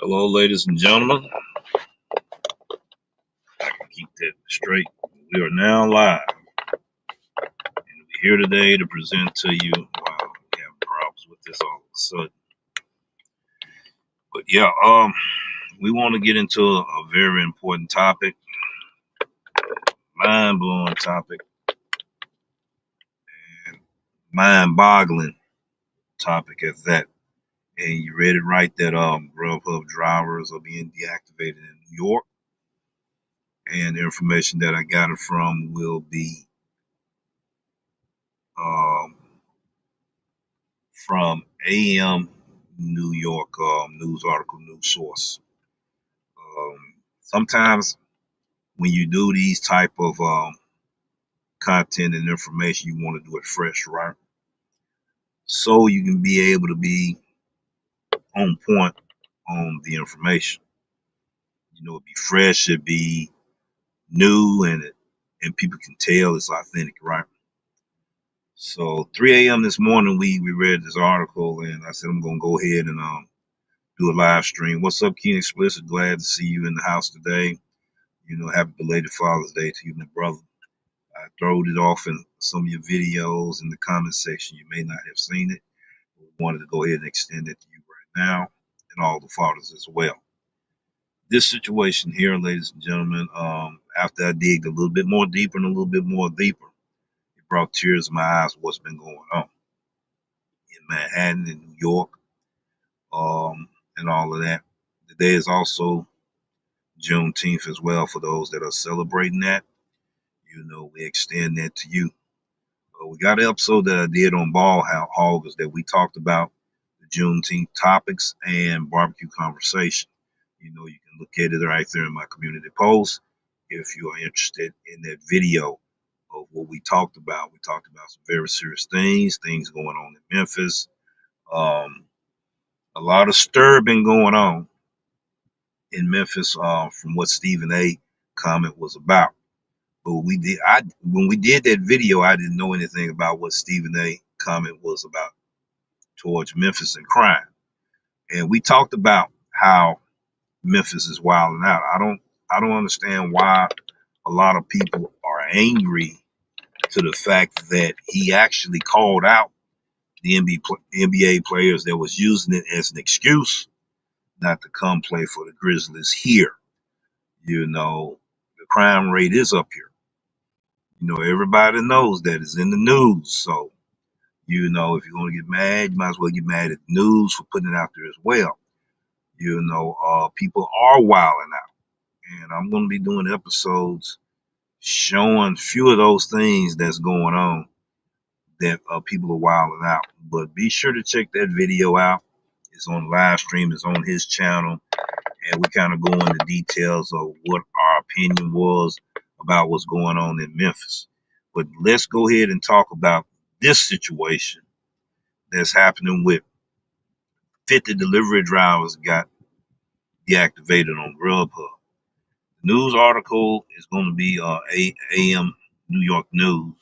Hello, ladies and gentlemen. I can keep that straight. We are now live, and we're here today to present to you. Wow, we have problems with this all of a sudden. But yeah, we want to get into a very important topic, mind-blowing topic, and mind-boggling topic at that. And you read it right that Grubhub drivers are being deactivated in New York, and the information that I got it from will be um, from AM New York news article, news source. Sometimes when you do these type of content and information, you want to do it fresh, right? So you can be able to be on point on the information. You know, it'd be fresh, it'd be new, and people can tell it's authentic, right? So 3 a.m. this morning, we read this article, and I said I'm gonna go ahead and do a live stream. What's up, Keen Explicit? Glad to see you in the house today. You know, happy belated Father's Day to you, my brother. I throwed it off in some of your videos in the comment section. You may not have seen it. But we wanted to go ahead and extend it to you right now and all the fathers as well. This situation here, ladies and gentlemen, after I digged a little bit more deeper and a little bit more deeper, it brought tears to my eyes of what's been going on in Manhattan, in New York, and all of that. Today is also Juneteenth as well for those that are celebrating that. You know, we extend that to you. We got an episode that I did on ball hoggers that we talked about the Juneteenth topics and barbecue conversation. You know, you can look at it right there in my community post if you are interested in that video of what we talked about. We talked about some very serious things going on in Memphis. Um, a lot of stir been going on in Memphis from what Stephen A. comment was about. But when we did that video, I didn't know anything about what Stephen A. comment was about towards Memphis and crime. And we talked about how Memphis is wilding out. I don't understand why a lot of people are angry to the fact that he actually called out the NBA players that was using it as an excuse not to come play for the Grizzlies here. You know, the crime rate is up here. You know, everybody knows that it's in the news. So, you know, if you're going to get mad, you might as well get mad at the news for putting it out there as well. You know, people are wilding out. And I'm going to be doing episodes showing a few of those things that's going on that people are wilding out. But be sure to check that video out. It's on live stream. It's on his channel. And we kind of go into details of what our opinion was about what's going on in Memphis. But let's go ahead and talk about this situation that's happening with 50 delivery drivers got deactivated on Grubhub. The news article is going to be AM New York News.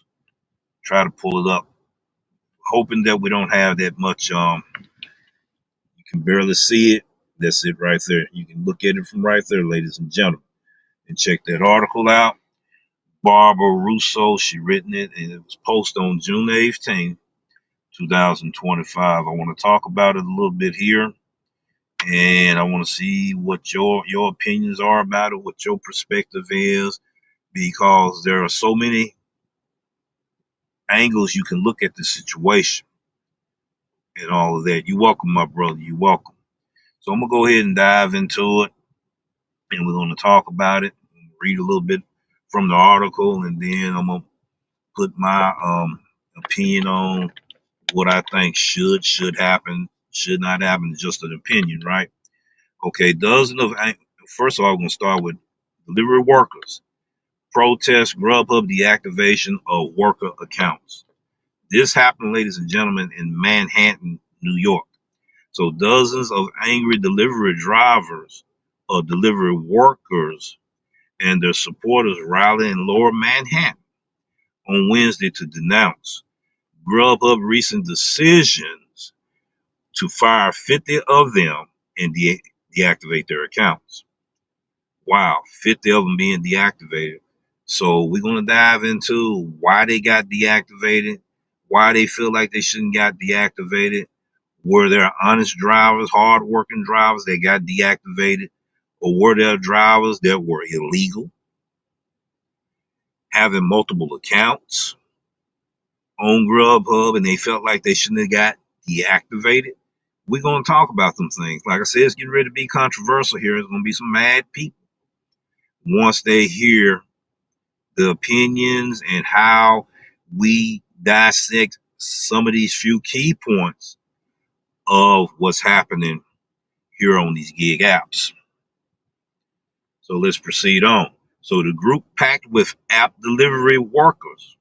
Try to pull it up, hoping that we don't have that much. You can barely see it. That's it right there. You can look at it from right there, ladies and gentlemen, and check that article out. Barbara Russo, she written it, and it was posted on June 18th, 2025. I want to talk about it a little bit here, and I want to see what your opinions are about it, what your perspective is, because there are so many angles you can look at the situation and all of that. You're welcome, my brother. You're welcome. So I'm gonna go ahead and dive into it, and we're gonna talk about it, read a little bit from the article, and then I'm gonna put my opinion on what I think should happen, should not happen. Just an opinion, right? Okay, first of all, I'm gonna start with delivery workers protest Grubhub deactivation of worker accounts. This happened, ladies and gentlemen, in Manhattan, New York. So dozens of angry delivery drivers or delivery workers and their supporters rallied in lower Manhattan on Wednesday to denounce Grubhub recent decisions to fire 50 of them and deactivate their accounts. Wow, 50 of them being deactivated. So we're going to dive into why they got deactivated, why they feel like they shouldn't got deactivated. Were there honest drivers, hard-working drivers that got deactivated, or were there drivers that were illegal, having multiple accounts on Grubhub, and they felt like they shouldn't have got deactivated? We're going to talk about some things. Like I said, it's getting ready to be controversial here. There's going to be some mad people once they hear the opinions and how we dissect some of these few key points of what's happening here on these gig apps. So let's proceed on. So the group packed with app delivery workers,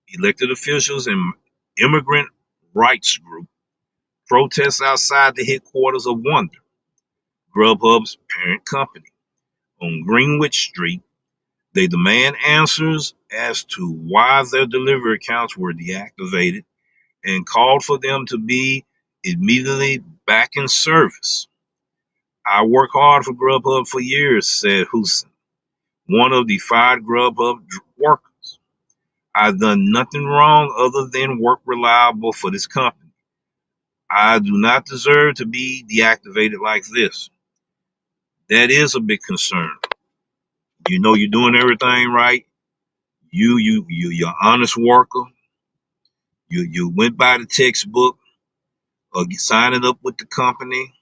elected officials, and immigrant rights group protests outside the headquarters of Wonder, Grubhub's parent company, on Greenwich Street. They demand answers as to why their delivery accounts were deactivated and called for them to be immediately back in service. I worked hard for Grubhub for years, said Hussein, one of the fired Grubhub workers. I've done nothing wrong other than work reliable for this company. I do not deserve to be deactivated like this. That is a big concern. You know you're doing everything right. You're an honest worker. You went by the textbook of signing up with the company.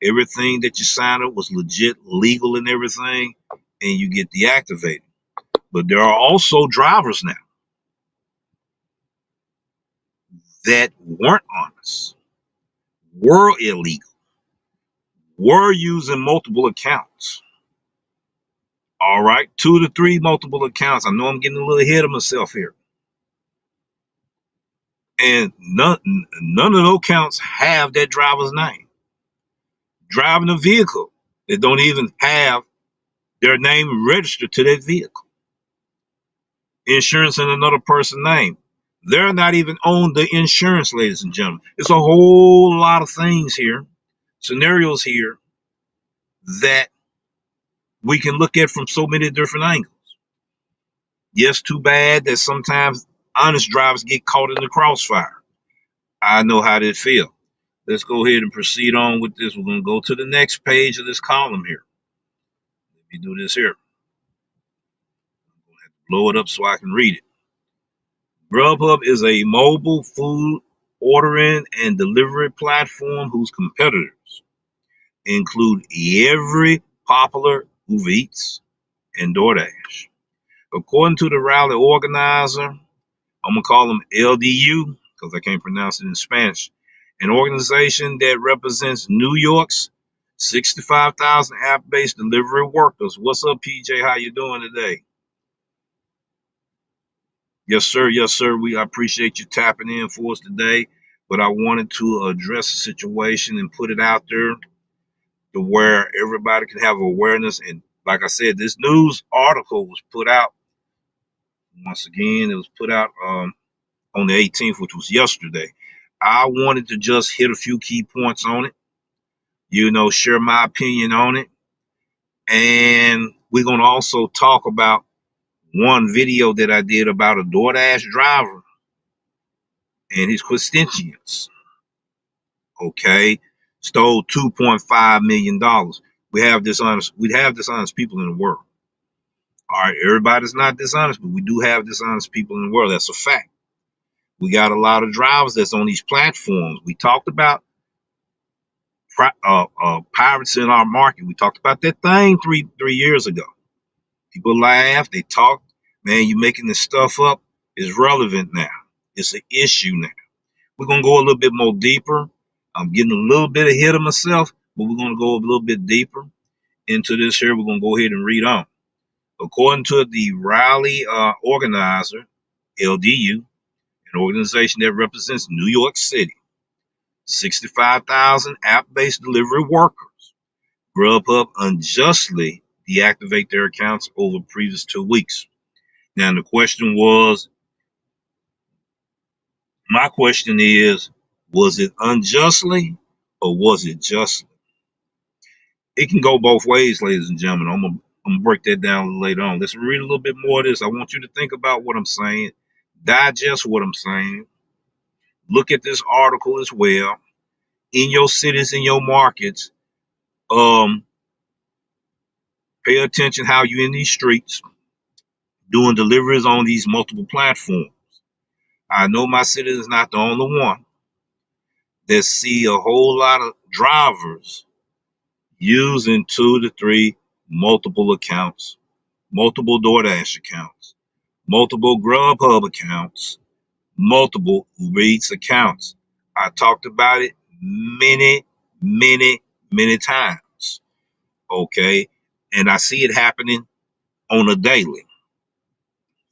Everything that you signed up was legit, legal, and everything, and you get deactivated. But there are also drivers now that weren't honest, were illegal, were using multiple accounts. All right, 2 to 3 multiple accounts. I know I'm getting a little ahead of myself here. And none of those accounts have that driver's name. Driving a vehicle that don't even have their name registered to that vehicle. Insurance in another person's name. They're not even on the insurance, ladies and gentlemen. It's a whole lot of things here, scenarios here that we can look at from so many different angles. Yes, too bad that sometimes honest drivers get caught in the crossfire. I know how they feel. Let's go ahead and proceed on with this. We're going to go to the next page of this column here. Let me do this here. I'm going to have to blow it up so I can read it. Grubhub is a mobile food ordering and delivery platform whose competitors include every popular UberEats and DoorDash. According to the rally organizer, I'm going to call them LDU because I can't pronounce it in Spanish, an organization that represents New York's 65,000 app-based delivery workers. What's up, PJ? How you doing today? Yes, sir. Yes, sir. I appreciate you tapping in for us today, but I wanted to address the situation and put it out there to where everybody can have awareness. And like I said, this news article was put out once again. It was put out on the 18th, which was yesterday. I wanted to just hit a few key points on it, share my opinion on it. And we're going to also talk about one video that I did about a DoorDash driver and his constituents. Okay, stole $2.5 million. We have dishonest people in the world. All right, everybody's not dishonest, but we do have dishonest people in the world. That's a fact. We got a lot of drivers that's on these platforms. We talked about pirates in our market. We talked about that thing three years ago. People laugh, they talk. Man, you making this stuff up is relevant now. It's an issue now. We're gonna go a little bit more deeper. I'm getting a little bit ahead of myself, but we're gonna go a little bit deeper into this here. We're gonna go ahead and read on. According to the rally organizer, LDU, an organization that represents New York City, 65,000 app-based delivery workers, Grubhub unjustly deactivate their accounts over the previous 2 weeks. Now, my question is, was it unjustly or was it justly? it can go both ways, ladies and gentlemen. I'm gonna break that down a little later on. Let's read a little bit more of this. I want you to think about what I'm saying, digest what I'm saying, look at this article as well. In your cities, in your markets, um, pay attention how you in these streets doing deliveries on these multiple platforms. I know my city is not the only one that see a whole lot of drivers using 2 to 3 multiple accounts, multiple DoorDash accounts, multiple Grubhub accounts, multiple UberEats accounts. I talked about it many, many, many times. Okay. And I see it happening on a daily,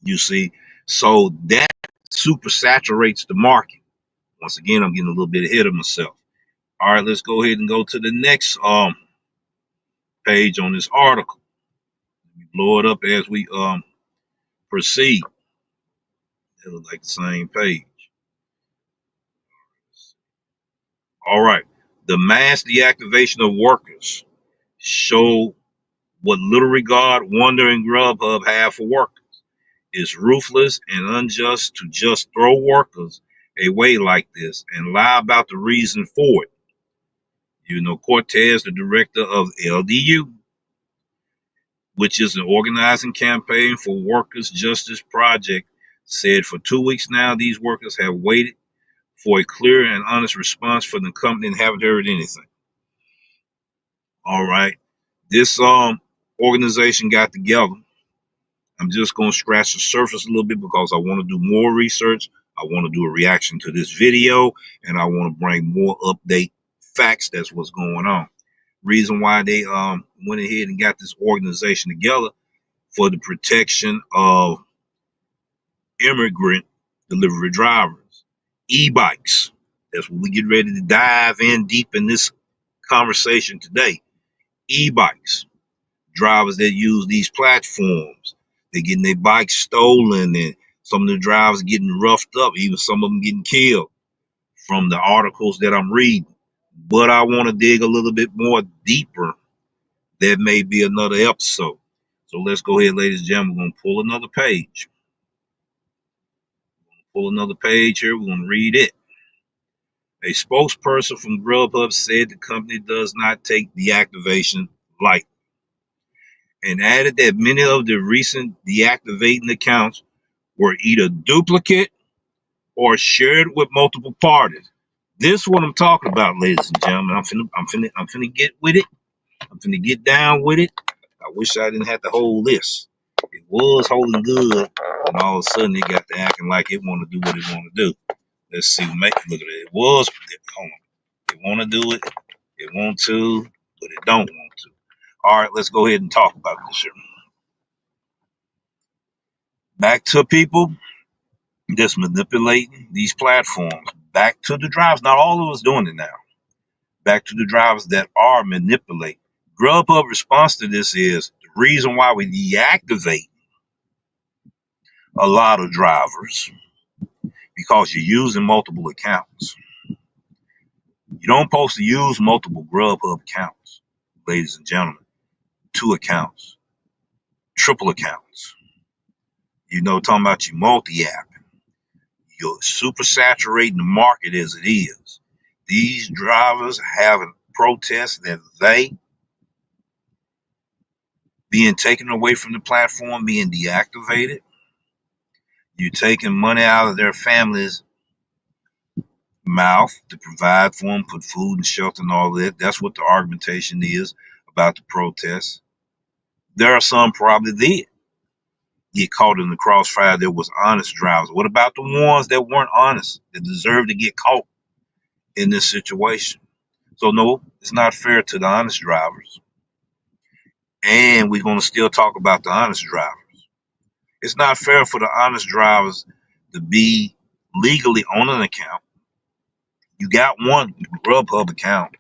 you see. So that super saturates the market. Once again, I'm getting a little bit ahead of myself. All right, let's go ahead and go to the next page on this article. Blow it up as we proceed. It looks like the same page. All right. The mass deactivation of workers show what little regard Wonder and Grubhub have for workers. It's ruthless and unjust to just throw workers away like this and lie about the reason for it. You know, Cortez, the director of LDU, which is an organizing campaign for Workers' Justice Project, said for 2 weeks now, these workers have waited for a clear and honest response from the company and haven't heard anything. All right. This organization got together. I'm just going to scratch the surface a little bit because I want to do more research. I want to do a reaction to this video, and I want to bring more update facts. That's what's going on. Reason why they went ahead and got this organization together for the protection of immigrant delivery drivers, e-bikes. That's what we get ready to dive in deep in this conversation today. E-bikes, drivers that use these platforms, they're getting their bikes stolen, and some of the drivers getting roughed up, even some of them getting killed from the articles that I'm reading. But I want to dig a little bit more deeper. That may be another episode. So let's go ahead, ladies and gentlemen. We're going to pull another page. Pull another page here. We're going to read it. A spokesperson from Grubhub said the company does not take deactivation lightly and added that many of the recent deactivating accounts were either duplicate or shared with multiple parties. This is what I'm talking about, ladies and gentlemen. I'm finna get with it. I'm finna get down with it. I wish I didn't have to hold this. It was holding good, and all of a sudden it got to acting like it want to do what it want to do. Let's see. Look at it. It was. Hold on. It want to do it. It want to, but it don't want to. All right, let's go ahead and talk about this here. Back to people that's manipulating these platforms. Back to the drivers. Not all of us doing it now. Back to the drivers that are manipulating. Grubhub response to this is the reason why we deactivate a lot of drivers because you're using multiple accounts. You don't supposed to use multiple Grubhub accounts, ladies and gentlemen. 2 accounts, triple accounts. You know, talking about your multi-app. You're super saturating the market as it is. These drivers have a protest that they being taken away from the platform, being deactivated. You're taking money out of their families' mouth to provide for them, put food and shelter and all that. That's what the argumentation is about the protests. There are some probably did get caught in the crossfire that was honest drivers. What about the ones that weren't honest, that deserve to get caught in this situation? So no, it's not fair to the honest drivers. And we're going to still talk about the honest drivers. It's not fair for the honest drivers to be legally on an account. You got one Grubhub account,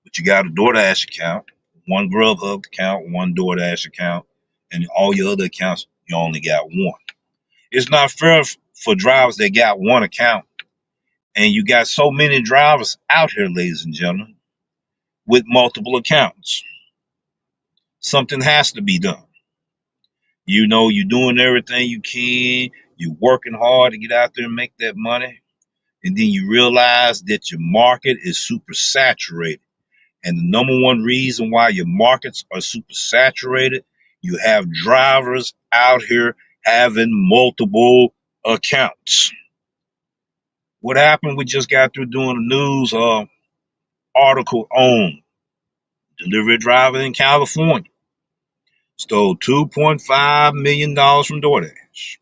but you got a DoorDash account, one Grubhub account, one DoorDash account, and all your other accounts, you only got one. It's not fair for drivers that got one account. And you got so many drivers out here, ladies and gentlemen, with multiple accounts. Something has to be done. You know, you're doing everything you can. You're working hard to get out there and make that money. And then you realize that your market is super saturated. And the number one reason why your markets are super saturated, you have drivers out here having multiple accounts. What happened? We just got through doing a news article on delivery driver in California. Stole $2.5 million from DoorDash.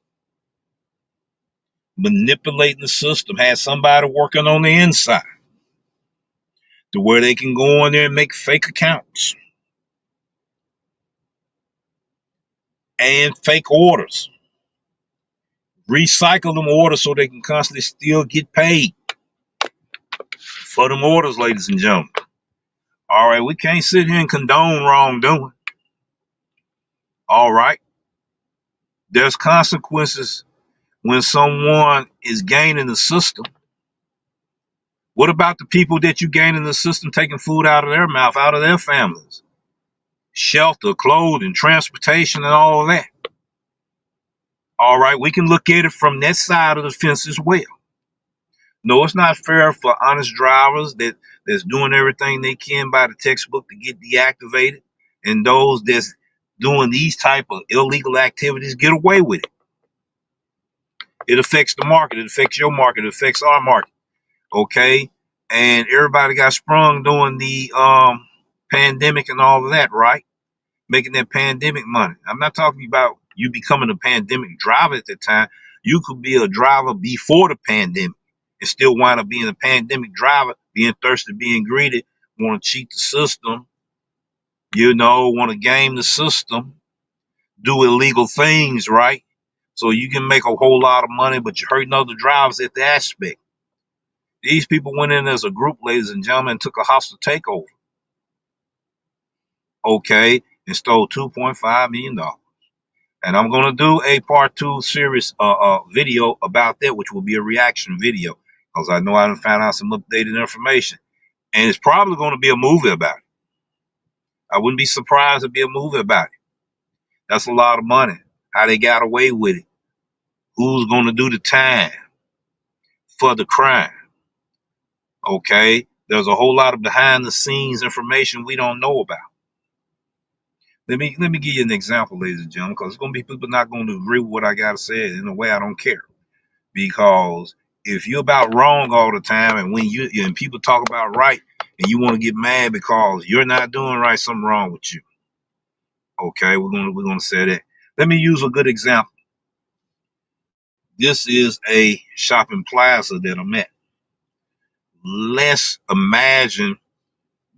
Manipulating the system. Had somebody working on the inside to where they can go in there and make fake accounts and fake orders. Recycle them orders so they can constantly still get paid for them orders, ladies and gentlemen. All right, we can't sit here and condone wrongdoing. All right. There's consequences when someone is gaining the system. What about the people that you gain in the system taking food out of their mouth, out of their families? Shelter, clothing, transportation, and all of that. All right, we can look at it from that side of the fence as well. No, it's not fair for honest drivers that's doing everything they can by the textbook to get deactivated, and those that's doing these type of illegal activities get away with it. It affects the market. It affects your market. It affects our market. Okay, and everybody got sprung during the pandemic and all of that, right? Making that pandemic money. I'm not talking about you becoming a pandemic driver at the time. You could be a driver before the pandemic and still wind up being a pandemic driver, being thirsty, being greedy, want to cheat the system, want to game the system, do illegal things, right? So you can make a whole lot of money, but you're hurting other drivers at the aspect. These people went in as a group, ladies and gentlemen, and took a hostile takeover, okay, and stole $2.5 million. And I'm going to do a part two series video about that, which will be a reaction video, because I know I done found out some updated information. And it's probably going to be a movie about it. I wouldn't be surprised to be a movie about it. That's a lot of money. How they got away with it. Who's going to do the time for the crime? Okay? There's a whole lot of behind the scenes information we don't know about. Let me give you an example, ladies and gentlemen, because there's going to be people not going to agree with what I got to say. In a way, I don't care. Because if you're about wrong all the time, and when and people talk about right, and you want to get mad because you're not doing right, something wrong with you. Okay, we're gonna say that. Let me use a good example. This is a shopping plaza that I'm at. Let's imagine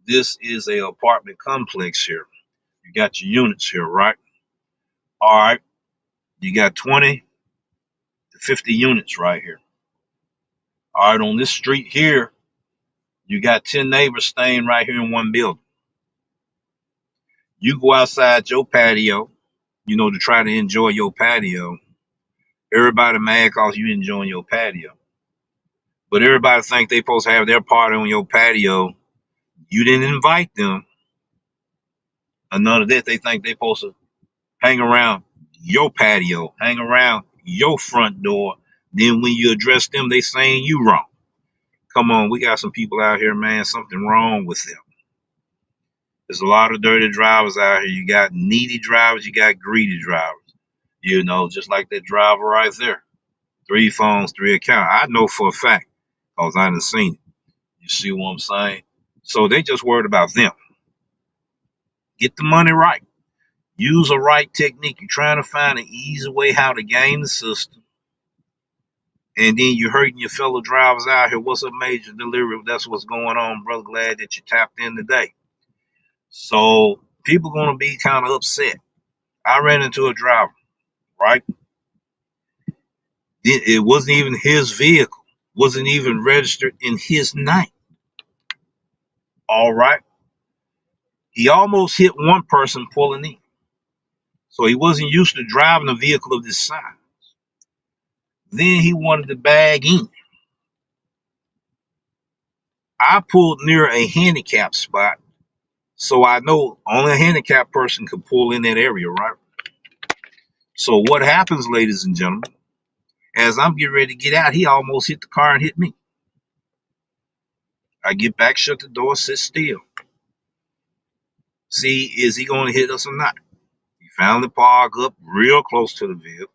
this is a apartment complex here. You got your units here, right? All right, you got 20 to 50 units right here. All right, on this street here, you got 10 neighbors staying right here in one building. You go outside your patio, to try to enjoy your patio. Everybody mad cause you enjoying your patio. But everybody think they supposed to have their party on your patio. You didn't invite them. And none of that. They think they supposed to hang around your patio, hang around your front door. Then when you address them, they saying you wrong. Come on, we got some people out here, man. Something wrong with them. There's a lot of dirty drivers out here. You got needy drivers, you got greedy drivers. Just like that driver right there. 3 phones, 3 accounts. I know for a fact, because I done seen it. You see what I'm saying? So they just worried about them. Get the money right. Use a right technique. You're trying to find an easy way how to game the system. And then you're hurting your fellow drivers out here. What's up, Major Delivery? That's what's going on, brother. Glad that you tapped in today. So people going to be kind of upset. I ran into a driver, right? It wasn't even his vehicle. Wasn't even registered in his name. All right. He almost hit one person pulling in. So he wasn't used to driving a vehicle of this size. Then he wanted to bag in. I pulled near a handicap spot So I know only a handicapped person can pull in that area, right? So what happens, ladies and gentlemen, as I'm getting ready to get out, he almost hit the car and hit me. I get back, shut the door, sit still. See, is he going to hit us or not? He finally parked up real close to the vehicle.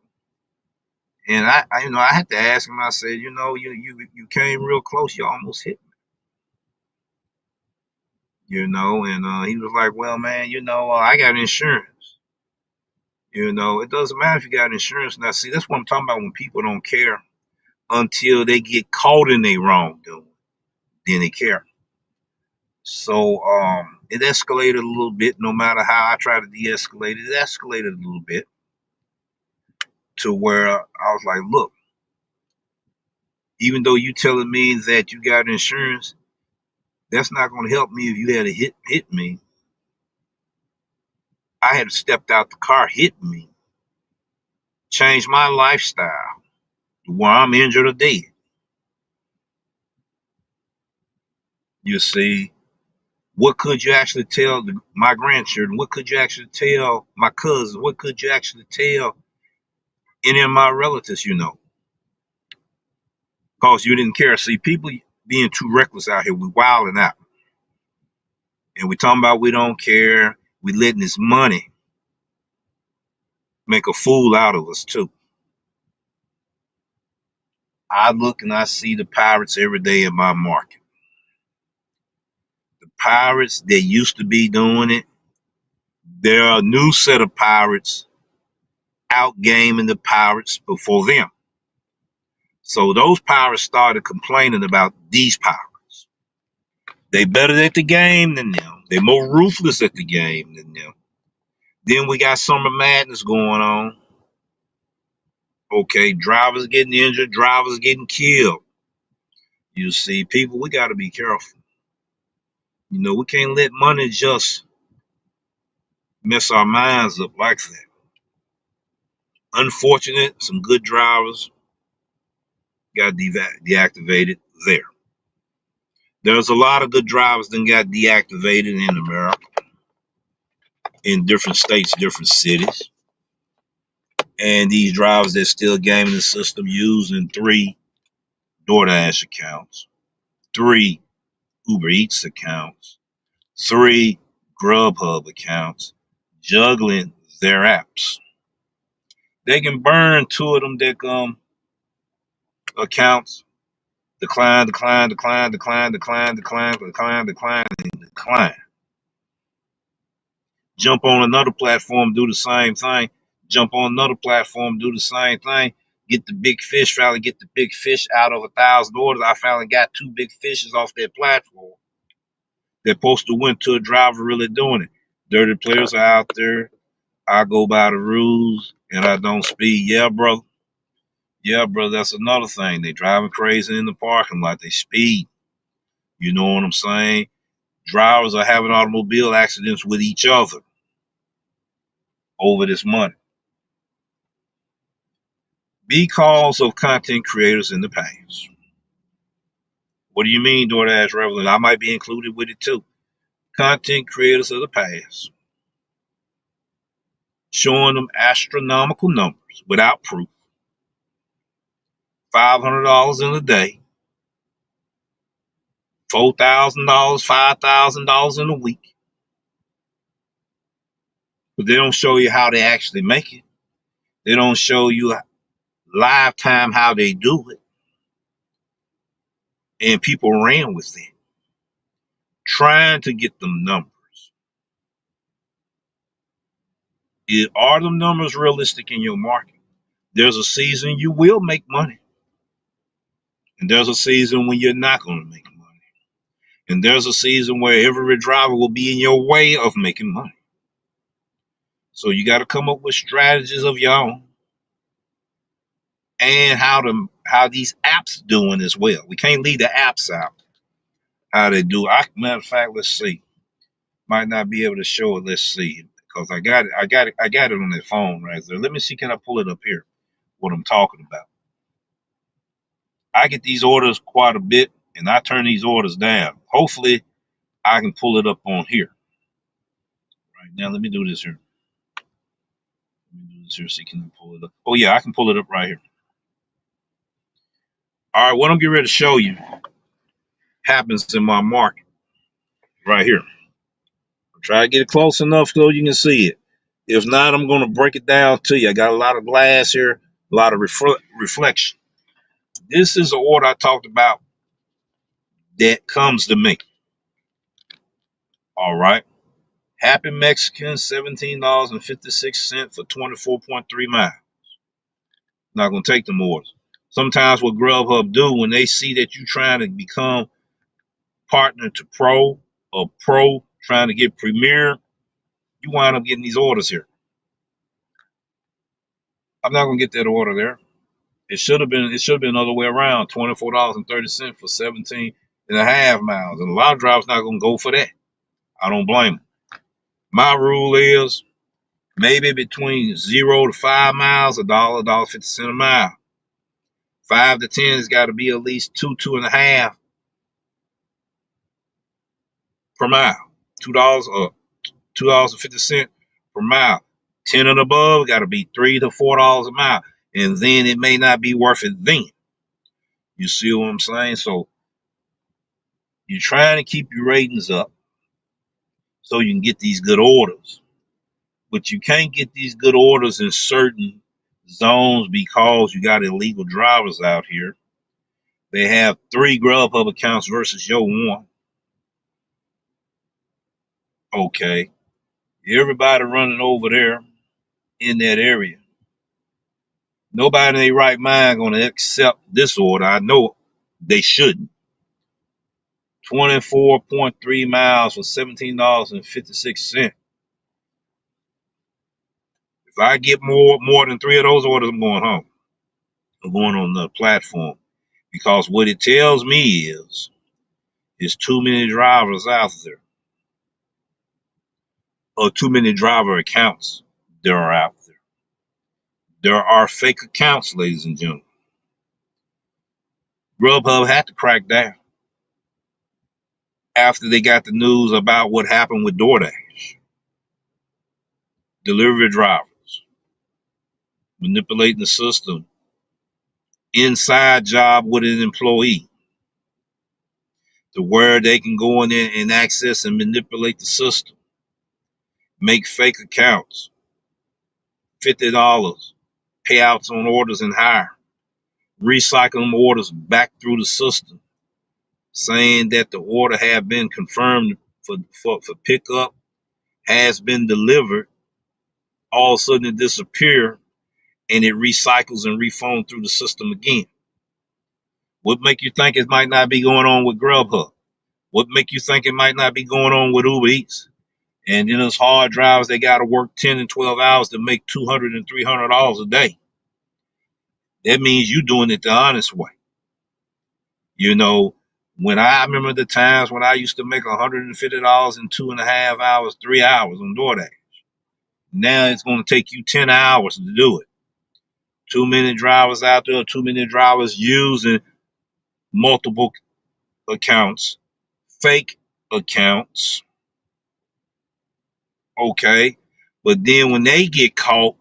And I had to ask him. I said, you came real close. You almost hit me. And he was like, well, man, I got insurance. It doesn't matter if you got insurance. Now, see, that's what I'm talking about when people don't care until they get caught in their wrongdoing. Then they care. So it escalated a little bit. No matter how I try to de-escalate it, it escalated a little bit to where I was like, look, even though you telling me that you got insurance, that's not going to help me if you had to hit me. I had stepped out the car, hit me, changed my lifestyle to where I'm injured or dead. You see, what could you actually tell my grandchildren? What could you actually tell my cousins? What could you actually tell any of my relatives, Because you didn't care. See, people being too reckless out here, we wilding out. And we talking about we don't care. We letting this money make a fool out of us, too. I look and I see the pirates every day in my market. The pirates that used to be doing it, there are a new set of pirates outgaming the pirates before them. So those pirates started complaining about these pirates. They better at the game than them. They're more ruthless at the game than them. Then we got summer madness going on. Okay, drivers getting injured, drivers getting killed. You see, people, we got to be careful. We can't let money just mess our minds up like that. Unfortunate, some good drivers got deactivated there. There's a lot of good drivers that got deactivated in America, in different states, different cities. And these drivers that still gaming the system using 3 DoorDash accounts, 3 UberEats accounts, 3 Grubhub accounts, juggling their apps. They can burn 2 of them accounts, decline, decline, decline, decline, decline, decline, decline, decline, decline. Jump on another platform, do the same thing. Jump on another platform, do the same thing. Get the big fish, finally get the big fish out of 1,000 orders. I finally got 2 big fishes off that platform. They're supposed to win to a driver really doing it. Dirty players are out there. I go by the rules and I don't speed. Yeah, bro. Yeah, bro. That's another thing. They driving crazy in the parking lot. They speed. You know what I'm saying? Drivers are having automobile accidents with each other over this money because of content creators in the past. What do you mean, DoorDash Revelant? I might be included with it too. Content creators of the past showing them astronomical numbers without proof. $500 in a day, $4,000, $5,000 in a week. But they don't show you how they actually make it. They don't show you lifetime how they do it. And people ran with it, trying to get them numbers. Are them numbers realistic in your market? There's a season you will make money. And there's a season when you're not going to make money. And there's a season where every driver will be in your way of making money. So you got to come up with strategies of your own and how these apps doing as well. We can't leave the apps out. How they do. Matter of fact, let's see. Might not be able to show it. Let's see. Because I got it on that phone right there. Let me see, can I pull it up here? What I'm talking about. I get these orders quite a bit and I turn these orders down. Hopefully I can pull it up on here. right, now let me do this here. Let me do this here. See, can I pull it up? Oh yeah, I can pull it up right here. All right, what I'm getting ready to show you happens in my market right here. Try to get it close enough so you can see it. If not, I'm going to break it down to you. I got a lot of glass here, a lot of reflection. This is the order I talked about that comes to me. All right. Happy Mexican, $17.56 for 24.3 miles. Not going to take them orders. Sometimes what Grubhub do when they see that you're trying to become partner to pro or pro trying to get premier, you wind up getting these orders here. I'm not going to get that order there. It should have been the other way around, $24.30 for 17 and a half miles. And a lot of drivers not gonna go for that. I don't blame them. My rule is maybe between 0 to 5 miles, $1.50 a mile. 5 to 10 has got to be at least two and a half per mile. $2 or $2.50 per mile. 10 and above got to be $3 to $4 a mile. And then it may not be worth it then. You see what I'm saying? So you're trying to keep your ratings up so you can get these good orders. But you can't get these good orders in certain zones because you got illegal drivers out here. They have 3 Grubhub accounts versus your one. Okay. Everybody running over there in that area. Nobody in their right mind gonna accept this order. I know they shouldn't. 24.3 miles for $17.56. If I get more than 3 of those orders, I'm going home. I'm going on the platform. Because what it tells me is there's too many drivers out there, or too many driver accounts that are out there. There are fake accounts, ladies and gentlemen. Grubhub had to crack down after they got the news about what happened with DoorDash. Delivery drivers manipulating the system, inside job with an employee, to where they can go in there and access and manipulate the system, make fake accounts, $50 payouts on orders and hire, recycling orders back through the system, saying that the order had been confirmed for pickup, has been delivered. All of a sudden it disappears and it recycles and rephoned through the system again. What make you think it might not be going on with Grubhub? What make you think it might not be going on with UberEats? And then those hard drivers, they got to work 10 and 12 hours to make $200 and $300 a day. That means you doing it the honest way. You know, when I remember the times when I used to make $150 in 2.5 hours, 3 hours on DoorDash. Now it's going to take you 10 hours to do it. Too many drivers out there, too many drivers using multiple accounts, fake accounts. Okay. But then when they get caught,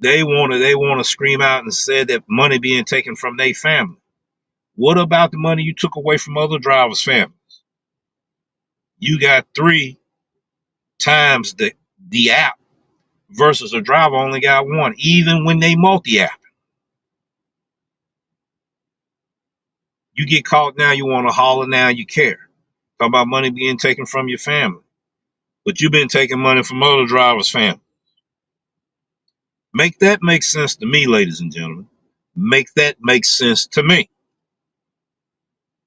they want to scream out and say that money being taken from their family. What about the money you took away from other drivers' families? You got 3 times the app versus a driver only got 1, even when they multi-app. You get caught now, you want to holler now, you care. Talk about money being taken from your family. But you've been taking money from other drivers' family. Make that make sense to me, ladies and gentlemen. Make that make sense to me.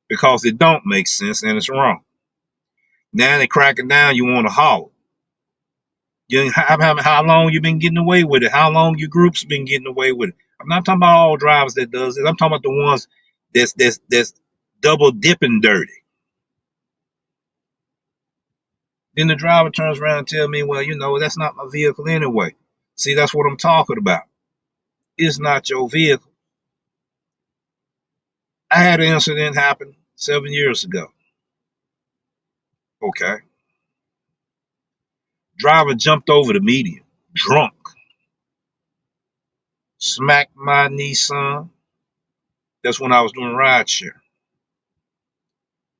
Because it don't make sense and it's wrong. Now they cracking down, you want to holler. How long you been getting away with it? How long your group's been getting away with it? I'm not talking about all drivers that does it. I'm talking about the ones that's double dipping dirty. Then the driver turns around and tells me, well, that's not my vehicle anyway. See, that's what I'm talking about. It's not your vehicle. I had an incident happen 7 years ago. Okay. Driver jumped over the median, drunk, smacked my Nissan. That's when I was doing rideshare.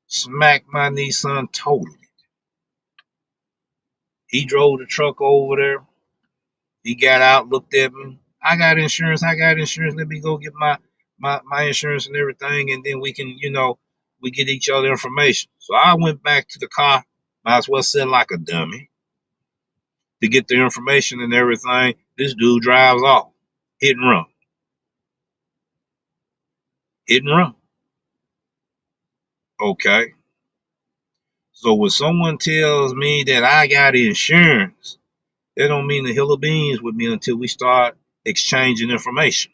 Smacked my Nissan totally. He drove the truck over there. He got out, looked at me. I got insurance. I got insurance. Let me go get my insurance and everything, and then we can, we get each other information. So I went back to the car. Might as well sit like a dummy to get the information and everything. This dude drives off. Hit and run. Hit and run. Okay. So when someone tells me that I got insurance, that don't mean the hill of beans with me until we start exchanging information.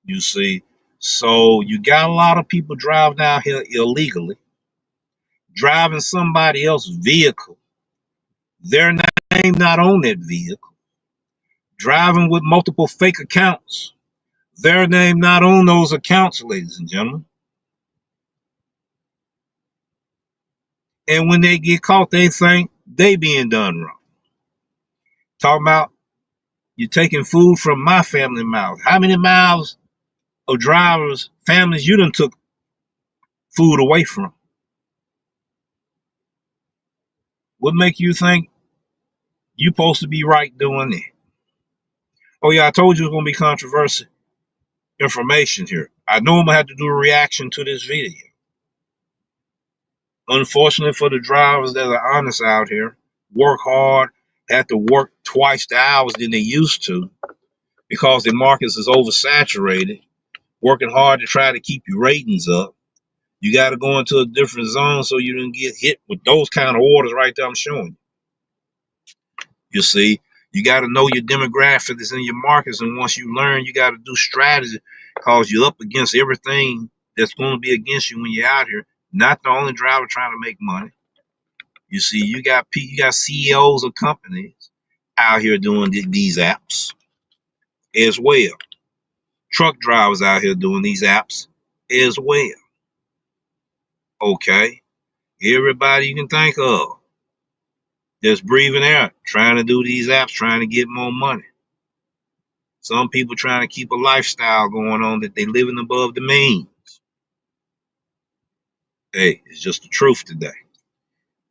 You see, so you got a lot of people driving out here illegally, driving somebody else's vehicle. Their name not on that vehicle. Driving with multiple fake accounts. Their name not on those accounts, ladies and gentlemen. And when they get caught, they think they being done wrong. Talking about you taking food from my family mouth. How many mouths of drivers, families you done took food away from? What make you think you supposed to be right doing that? Oh yeah, I told you it was gonna be controversial information here. I know I'm gonna have to do a reaction to this video. Unfortunately for the drivers that are honest out here, work hard, have to work twice the hours than they used to because the markets is oversaturated, working hard to try to keep your ratings up. You got to go into a different zone so you don't get hit with those kind of orders right there I'm showing you. You see, you got to know your demographics and your markets, and once you learn, you got to do strategy because you're up against everything that's going to be against you when you're out here. Not the only driver trying to make money. You see, you got CEOs of companies out here doing these apps as well. Truck drivers out here doing these apps as well. Okay, everybody you can think of that's breathing air, trying to do these apps, trying to get more money. Some people trying to keep a lifestyle going on that they living above the means. Hey, it's just the truth today.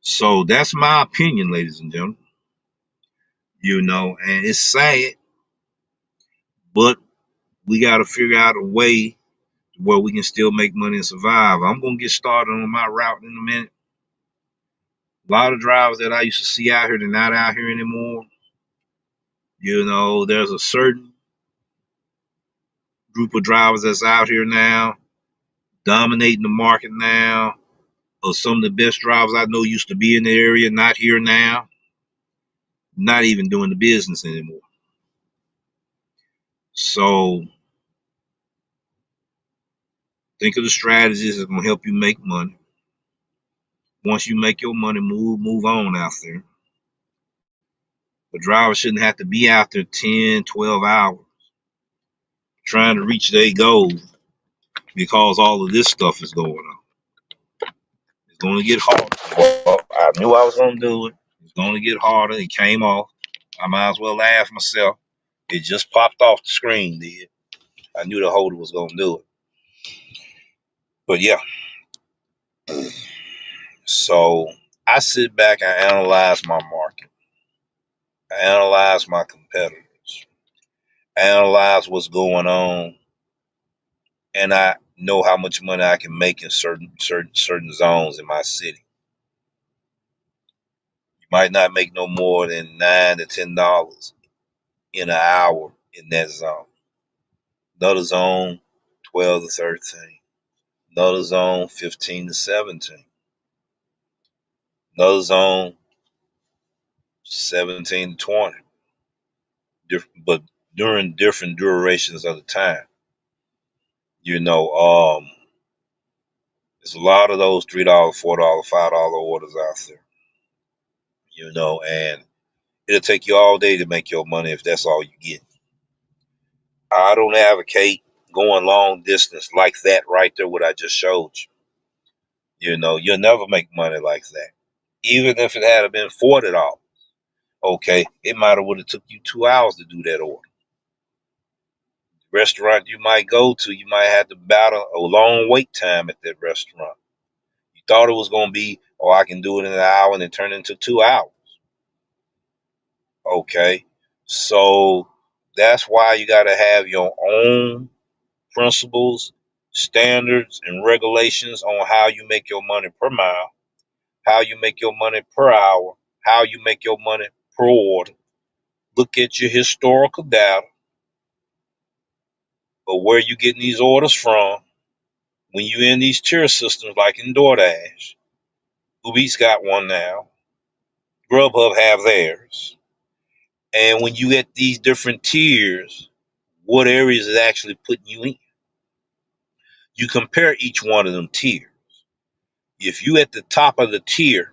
So that's my opinion, ladies and gentlemen. And it's sad, but we got to figure out a way where we can still make money and survive. I'm going to get started on my route in a minute. A lot of drivers that I used to see out here, they're not out here anymore. There's a certain group of drivers that's out here now, dominating the market now. Or some of the best drivers I know used to be in the area, not here now, not even doing the business anymore. So think of the strategies that's going to help you make money. Once you make your money, move on out there. The driver shouldn't have to be out there 10, 12 hours trying to reach their goal because all of this stuff is going on. It's going to get harder. Well, I knew I was going to do it. It's going to get harder. It came off. I might as well laugh myself. It just popped off the screen, did. I knew the holder was going to do it. But yeah, so I sit back and analyze my market. I analyze my competitors. I analyze what's going on, and I know how much money I can make in certain zones in my city. You might not make no more than $9 to $10 in an hour in that zone. Another zone, 12 to 13. Another zone, 15 to 17. Another zone, 17 to 20. But during different durations of the time. There's a lot of those $3, $4, $5 orders out there. And it'll take you all day to make your money if that's all you get. I don't advocate going long distance like that right there, what I just showed you. You'll never make money like that. Even if it had been $40, okay, it might have would have took you 2 hours to do that order. Restaurant you might go to, you might have to battle a long wait time at that restaurant. You thought it was going to be, oh, I can do it in an hour, and it turned into 2 hours. Okay, so that's why you got to have your own principles, standards, and regulations on how you make your money per mile, how you make your money per hour, how you make your money per order. Look at your historical data of where you getting these orders from. When you in these tier systems like in DoorDash, UberEats got one now, Grubhub have theirs. And when you at these different tiers, what areas is actually putting you in? You compare each one of them tiers. If you at the top of the tier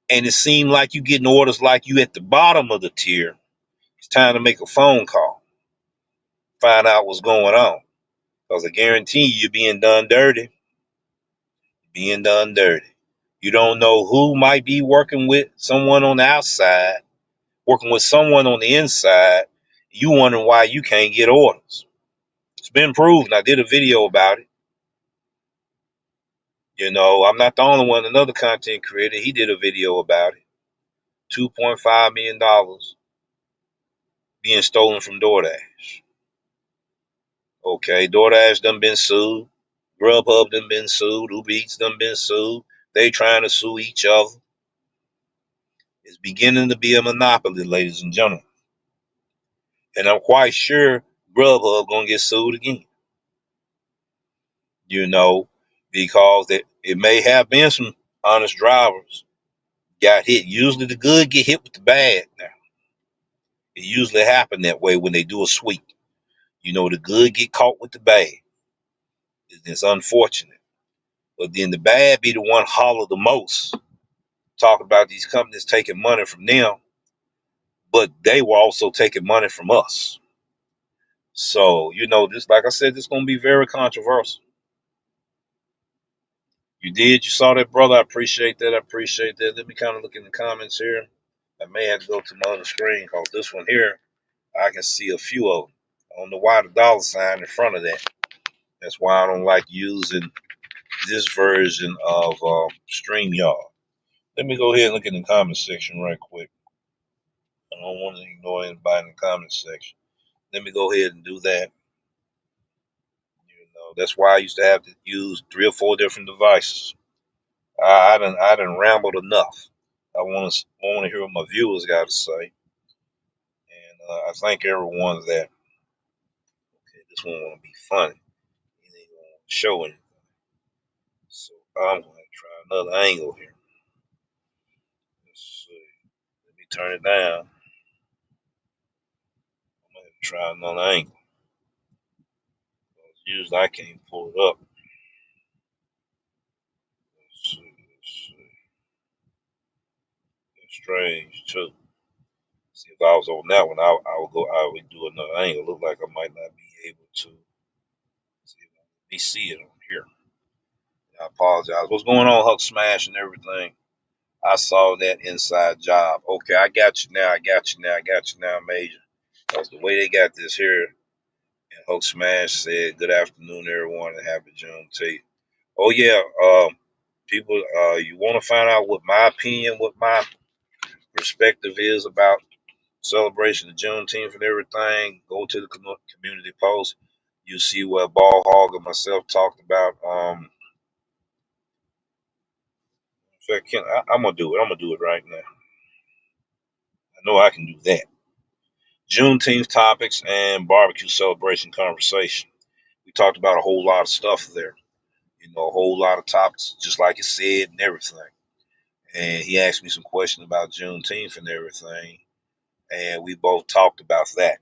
and it seems like you getting orders like you at the bottom of the tier, it's time to make a phone call, find out what's going on. Because I guarantee you're being done dirty. Being done dirty. You don't know who might be working with someone on the outside, working with someone on the inside. You wondering why you can't get orders. It's been proven. I did a video about it. I'm not the only one. Another content creator, he did a video about it. $2.5 million being stolen from DoorDash. Okay, DoorDash done been sued. Grubhub done been sued. UberEats done been sued. They trying to sue each other. It's beginning to be a monopoly, ladies and gentlemen. And I'm quite sure Grubhub gonna get sued again. Because it may have been some honest drivers got hit. Usually the good get hit with the bad now. It usually happen that way when they do a sweep. The good get caught with the bad. It's unfortunate. But then the bad be the one holler the most. Talk about these companies taking money from them, but they were also taking money from us. So, just like I said, this is gonna be very controversial. You saw that, brother. I appreciate that. I appreciate that. Let me kind of look in the comments here. I may have to go to my other screen because this one here, I can see a few of them. I don't know why the dollar sign in front of that. That's why I don't like using this version of StreamYard. Let me go ahead and look in the comment section right quick. I don't want to ignore anybody in the comment section. Let me go ahead and do that. That's why I used to have to use 3 or 4 different devices. I done rambled enough. I want to hear what my viewers got to say, and I thank everyone that. Okay, this one want to be funny. It ain't gonna show anything, so I'm gonna try another angle here. Let's see. Let me turn it down. I'm gonna try another angle. Usually I can't pull it up. Let's see. Let's see. It's strange too. See, if I was on that one, I would do another angle. Look like I might not be able to. See, let me see it on here. I apologize. What's going on, Huck Smash and everything? I saw that inside job. Okay, I got you now. I got you now. I got you now, Major. Because the way they got this here, and Huck Smash said, "Good afternoon, everyone, and happy Juneteenth." Oh yeah, people, you want to find out what my opinion, what my perspective is about celebration of Juneteenth and everything? Go to the community post. You see what Ball Hog and myself talked about. In fact, I'm gonna do it. I'm gonna do it right now. I know I can do that. Juneteenth topics and barbecue celebration conversation. We talked about a whole lot of stuff there. A whole lot of topics, just like it said and everything. And he asked me some questions about Juneteenth and everything, and we both talked about that.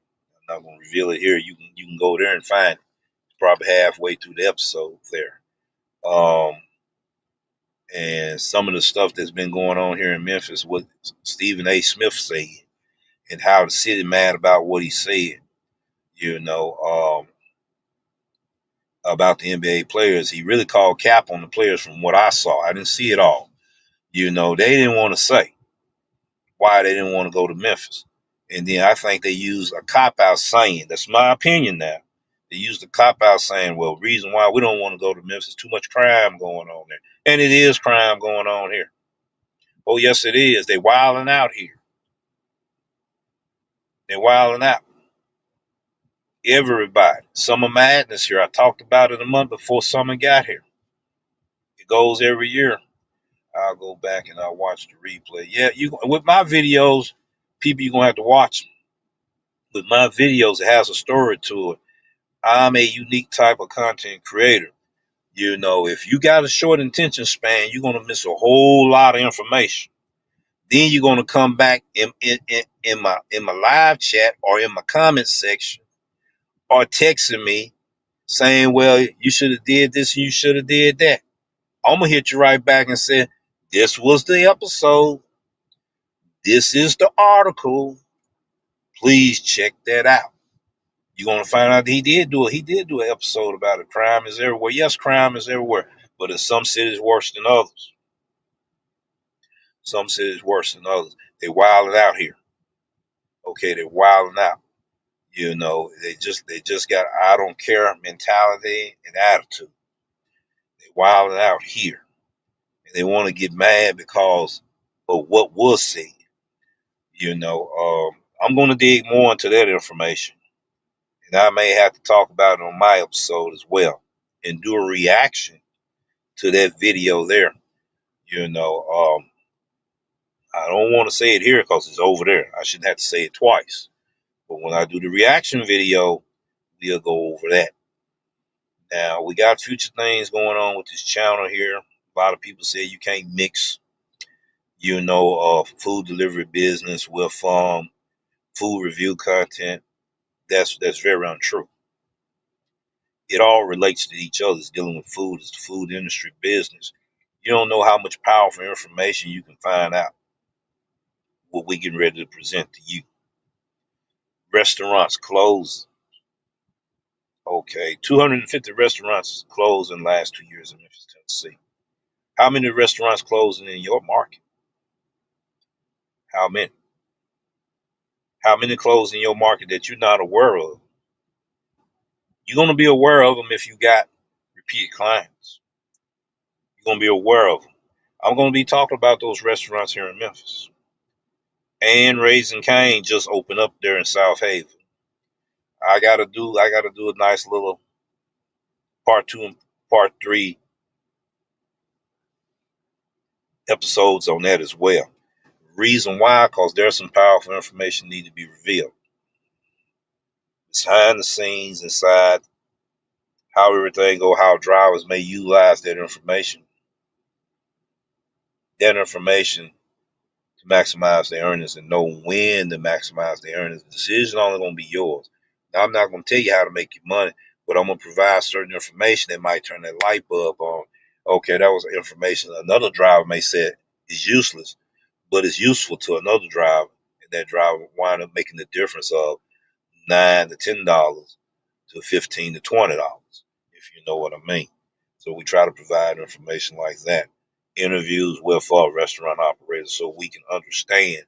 I'm not going to reveal it here. You can go there and find it. It's probably halfway through the episode there. And some of the stuff that's been going on here in Memphis, what Stephen A. Smith said, and how the city mad about what he said. You know, about the NBA players. He really called cap on the players from what I saw. I didn't see it all. You know, they didn't want to say why they didn't want to go to Memphis. And then I think they used a cop-out saying, that's my opinion now. They used a cop-out saying, well, reason why we don't want to go to Memphis, too much crime going on there. And it is crime going on here. Oh, yes, it is. They wilding out here. They're wilding out. Everybody. Summer Madness here. I talked about it a month before summer got here. It goes every year. I'll go back and I'll watch the replay. Yeah, you with my videos, people, you're gonna have to watch them. With my videos, it has a story to it. I'm a unique type of content creator. You know, if you got a short attention span, you're gonna miss a whole lot of information. Then you're gonna come back in my live chat or in my comment section or texting me saying, well, you should have did this and you should have did that. I'm gonna hit you right back and say, this was the episode. This is the article. Please check that out. You're gonna find out that he did do an episode about it. Crime is everywhere. Yes, crime is everywhere, but in some cities worse than others. Some cities worse than others. They wilding out here. Okay, they're wilding out. You know, they just got I don't care mentality and attitude. They wilding out here. And they want to get mad because of what was said. You know, I'm going to dig more into that information, and I may have to talk about it on my episode as well, and do a reaction to that video there. You know, I don't want to say it here because it's over there. I shouldn't have to say it twice. But when I do the reaction video, we'll go over that. Now we got future things going on with this channel here. A lot of people say you can't mix, food delivery business with food review content. That's very untrue. It all relates to each other. It's dealing with food. It's the food industry business. You don't know how much powerful information you can find out what we getting ready to present to you. Restaurants closed. Okay, 250 restaurants closed in the last 2 years in Memphis, Tennessee. How many restaurants closing in your market? How many? How many closed in your market that you're not aware of? You're going to be aware of them if you got repeat clients. You're going to be aware of them. I'm going to be talking about those restaurants here in Memphis. And Raising Cane just opened up there in Southaven. I gotta do a nice little part 2 and part 3 episodes on that as well. Reason why, because there's some powerful information need to be revealed. Behind the scenes, inside, how everything go, how drivers may utilize that information. That information to maximize their earnings and know when to maximize their earnings. The decision only going to be yours. Now, I'm not going to tell you how to make your money, but I'm going to provide certain information that might turn that light bulb on. Okay, that was information another driver may say is useless, but it's useful to another driver, and that driver wind up making the difference of $9 to $10 to $15 to $20, if you know what I mean. So we try to provide information like that, interviews with restaurant operators, so we can understand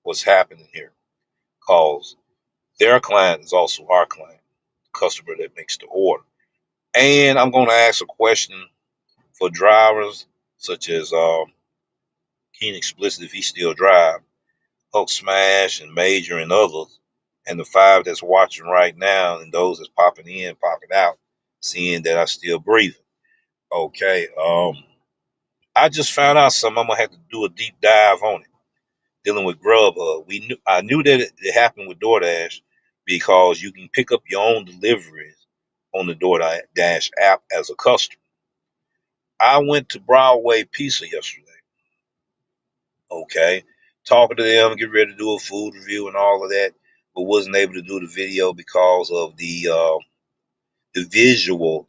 what's happening here. Cause their client is also our client, the customer that makes the order. And I'm going to ask a question for drivers such as Keen Explicit, if he still drive, Hulk Smash and Major and others, and the 5 that's watching right now, and those that's popping in, popping out, seeing that I still breathing. Okay. I just found out something. I'm gonna have to do a deep dive on it. Dealing with Grubhub, I knew that it happened with DoorDash because you can pick up your own deliveries on the DoorDash app as a customer. I went to Broadway Pizza yesterday. Okay, talking to them, get ready to do a food review and all of that, but wasn't able to do the video because of the visual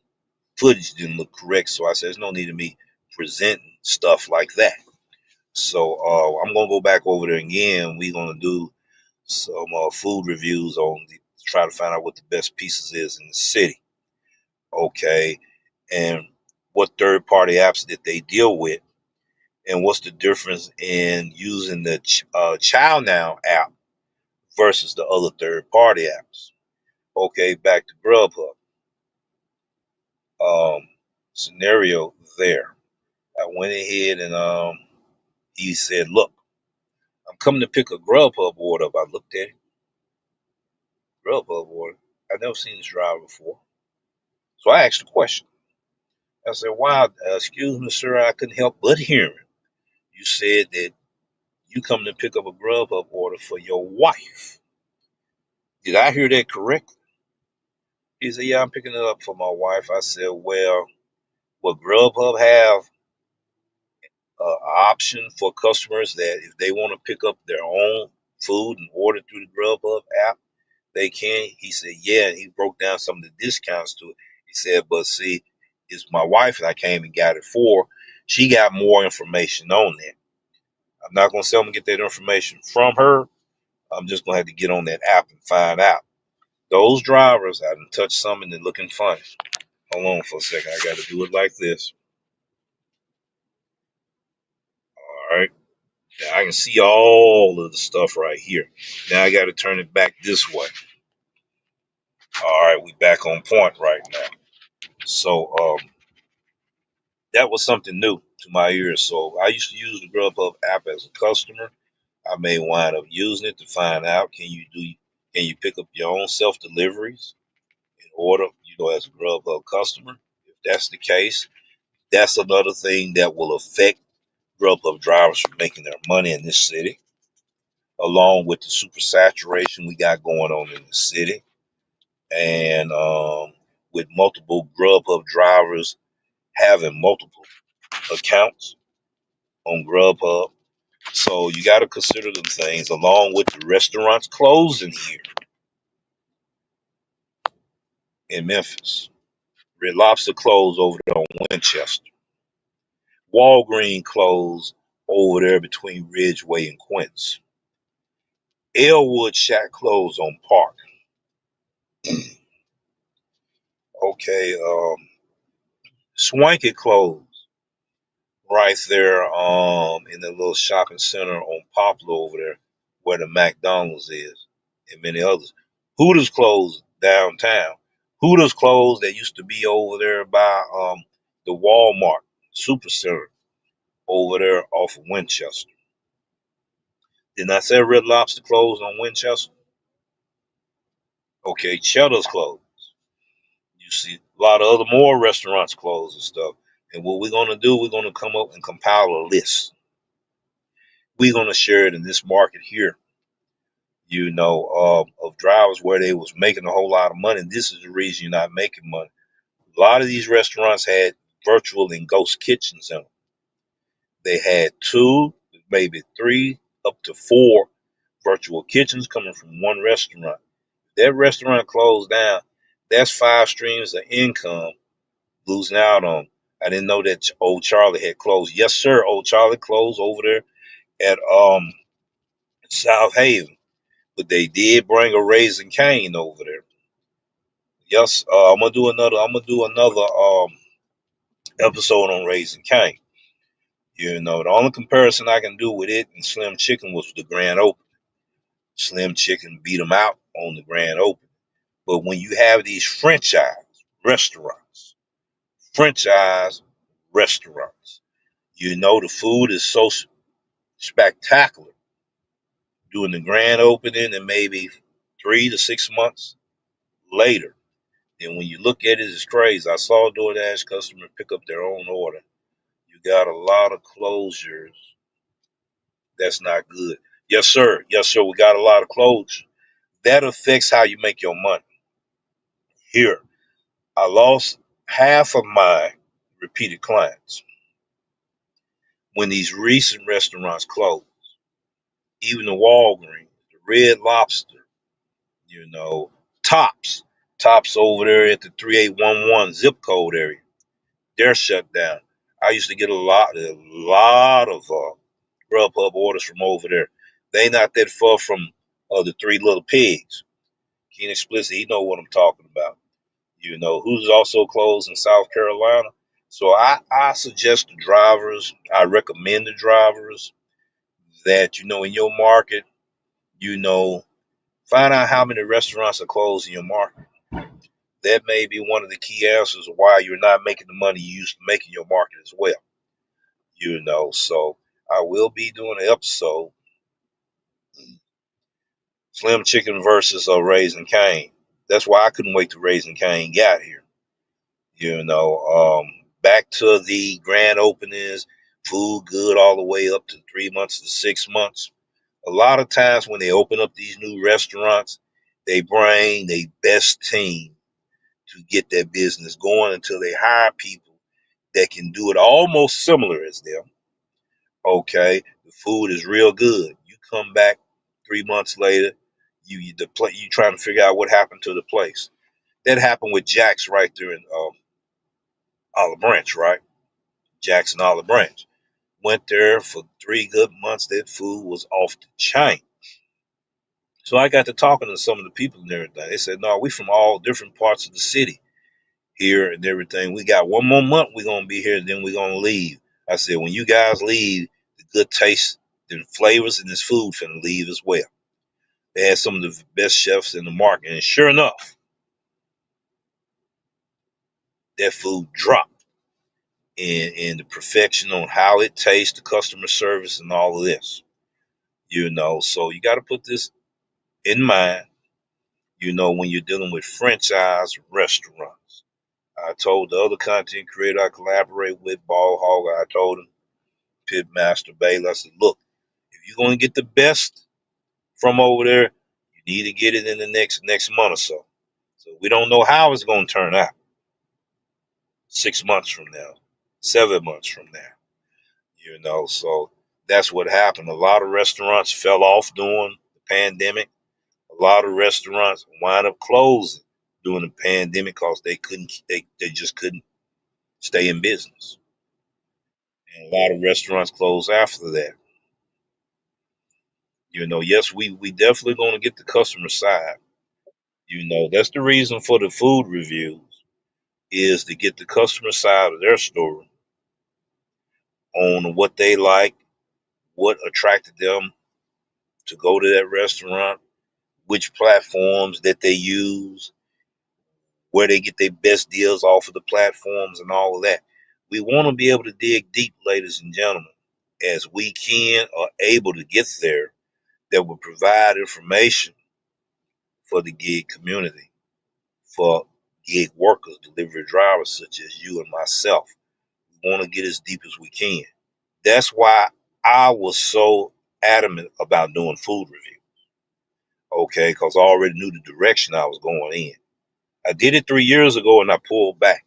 footage didn't look correct. So I said, there's no need of me presenting stuff like that. So I'm gonna go back over there again. We're gonna do some food reviews on try to find out what the best pieces is in the city. Okay, and what third party apps that they deal with, And what's the difference in using the Child Now app versus the other third party apps? Okay, back to Grubhub. Scenario there. I went ahead and he said, "Look, I'm coming to pick a Grubhub order up." I looked at it, Grubhub order. I've never seen this driver before. So I asked a question. I said, "Wow, excuse me, sir, I couldn't help but hearing. You said that you coming to pick up a Grubhub order for your wife. Did I hear that correctly?" He said, "Yeah, I'm picking it up for my wife." I said, "Well, will Grubhub have an option for customers that if they want to pick up their own food and order through the Grubhub app, they can?" He said, "Yeah." And he broke down some of the discounts to it. He said, "But see, it's my wife that I came and got it for. She got more information on that. I'm not going to tell them to get that information from her. I'm just going to have to get on that app and find out." Those drivers, I done touched some and they're looking funny. Hold on for a second. I got to do it like this. All right. Now I can see all of the stuff right here. Now I got to turn it back this way. All right. We back on point right now. So, that was something new to my ears. So I used to use the Grubhub app as a customer. I may wind up using it to find out, can you pick up your own self deliveries in order, as a Grubhub customer? If that's the case, that's another thing that will affect Grubhub drivers from making their money in this city, along with the super saturation we got going on in the city, and with multiple Grubhub drivers having multiple accounts on Grubhub. So you got to consider them things, along with the restaurants closing here in Memphis. Red Lobster closed over there on Winchester. Walgreens closed over there between Ridgeway and Quince. Elwood Shack closed on Park. Okay, Swanky closed right there in the little shopping center on Poplar over there where the McDonald's is, and many others. Hooters closed downtown. Hooters closed that used to be over there by the Walmart Supercenter over there off of Winchester. Didn't I say Red Lobster closed on Winchester? Okay, Cheddar's closed. You see a lot of other more restaurants closed and stuff. And what we're gonna do, we're gonna come up and compile a list. We're gonna share it in this market here, of drivers where they was making a whole lot of money. This is the reason you're not making money. A lot of these restaurants had virtual and ghost kitchens in them. They had two, maybe three, up to four virtual kitchens coming from one restaurant. That restaurant closed down. That's five streams of income losing out on. I didn't know that Old Charlie had closed. Yes, sir. Old Charlie closed over there at Southaven, but they did bring a Raising Cane over there. Yes, I'm gonna do another episode on Raising Cane. The only comparison I can do with it and Slim Chicken was the Grand Open. Slim Chicken beat them out on the Grand Open. But when you have these restaurants, franchise restaurants, the food is so spectacular during the grand opening and maybe 3 to 6 months later. And when you look at it, it's crazy. I saw a DoorDash customer pick up their own order. You got a lot of closures. That's not good. Yes, sir. Yes, sir. We got a lot of closures. That affects how you make your money. Here, I lost half of my repeated clients when these recent restaurants closed. Even the Walgreens, the Red Lobster, you know, Tops, Tops over there at the 3811 zip code area. They're shut down. I used to get a lot of Grubhub orders from over there. They not that far from the Three Little Pigs. Ken Explicit, he know what I'm talking about. Who's also closed in South Carolina? So I suggest the drivers, I recommend the drivers that, in your market, you know, find out how many restaurants are closed in your market. That may be one of the key answers why you're not making the money you used to make in your market as well. So I will be doing an episode, Slim Chicken versus Raising Cane. That's why I couldn't wait till Raising Cane got here. Back to the grand openings, food good all the way up to 3 months to 6 months. A lot of times when they open up these new restaurants, they bring their best team to get that business going until they hire people that can do it almost similar as them. Okay, the food is real good. You come back 3 months later, you trying to figure out what happened to the place. That happened with Jack's right there in Olive Branch, right? Jackson Olive Branch. Went there for 3 good months. That food was off the chain. So I got to talking to some of the people and everything. They said, "No, we from all different parts of the city here and everything. We got one more month. We're gonna be here, and then we're gonna leave." I said, "When you guys leave, the good taste and flavors in this food finna leave as well." They had some of the best chefs in the market, and sure enough, that food dropped in the perfection on how it tastes, the customer service, and all of this. So you got to put this in mind. When you're dealing with franchise restaurants. I told the other content creator I collaborate with, Ball Hog, I told him, Pitmaster Baylor, I said, "Look, if you're going to get the best from over there, you need to get it in the next month or so. So we don't know how it's going to turn out 6 months from now, 7 months from now. So that's what happened. A lot of restaurants fell off during the pandemic. A lot of restaurants wind up closing during the pandemic because they just couldn't stay in business. And a lot of restaurants closed after that. Yes, we definitely going to get the customer side. That's the reason for the food reviews is to get the customer side of their story on what they like, what attracted them to go to that restaurant, which platforms that they use, where they get their best deals off of the platforms and all of that. We want to be able to dig deep, ladies and gentlemen, as we can or able to get there that will provide information for the gig community, for gig workers, delivery drivers such as you and myself. We want to get as deep as we can. That's why I was so adamant about doing food review, okay, because I already knew the direction I was going in. I did it 3 years ago and I pulled back.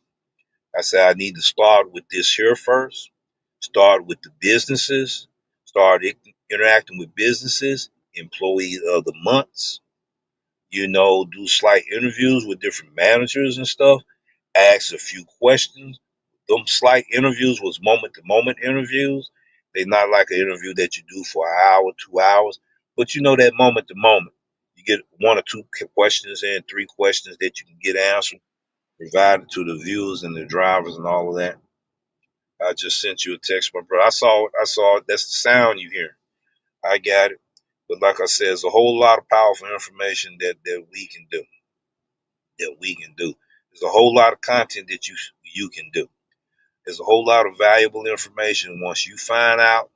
I said I need to start with this here first, start with the businesses, start interacting with businesses, employee of the months, do slight interviews with different managers and stuff, ask a few questions. Them slight interviews was moment to moment interviews. They're not like an interview that you do for an hour, 2 hours, but that moment to moment. You get one or two questions and three questions that you can get answered, provided to the viewers and the drivers and all of that. I just sent you a text, my brother. I saw it. That's the sound you hear. I got it. But like I said, there's a whole lot of powerful information that we can do. That we can do. There's a whole lot of content that you can do. There's a whole lot of valuable information once you find out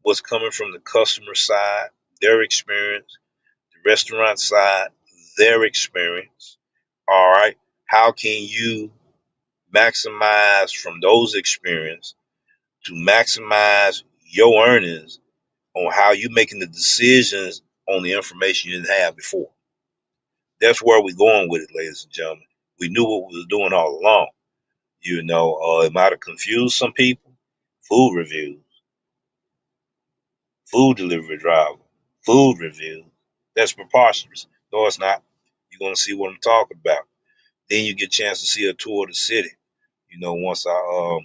what's coming from the customer side, their experience, the restaurant side, their experience. All right. How can you maximize from those experiences to maximize your earnings on how you making the decisions on the information you didn't have before? That's where we're going with it, ladies and gentlemen. We knew what we were doing all along. It might have confused some people. Food reviews, food delivery driver, food reviews. That's preposterous. No, it's not. You're going to see what I'm talking about. Then you get a chance to see a tour of the city. Once I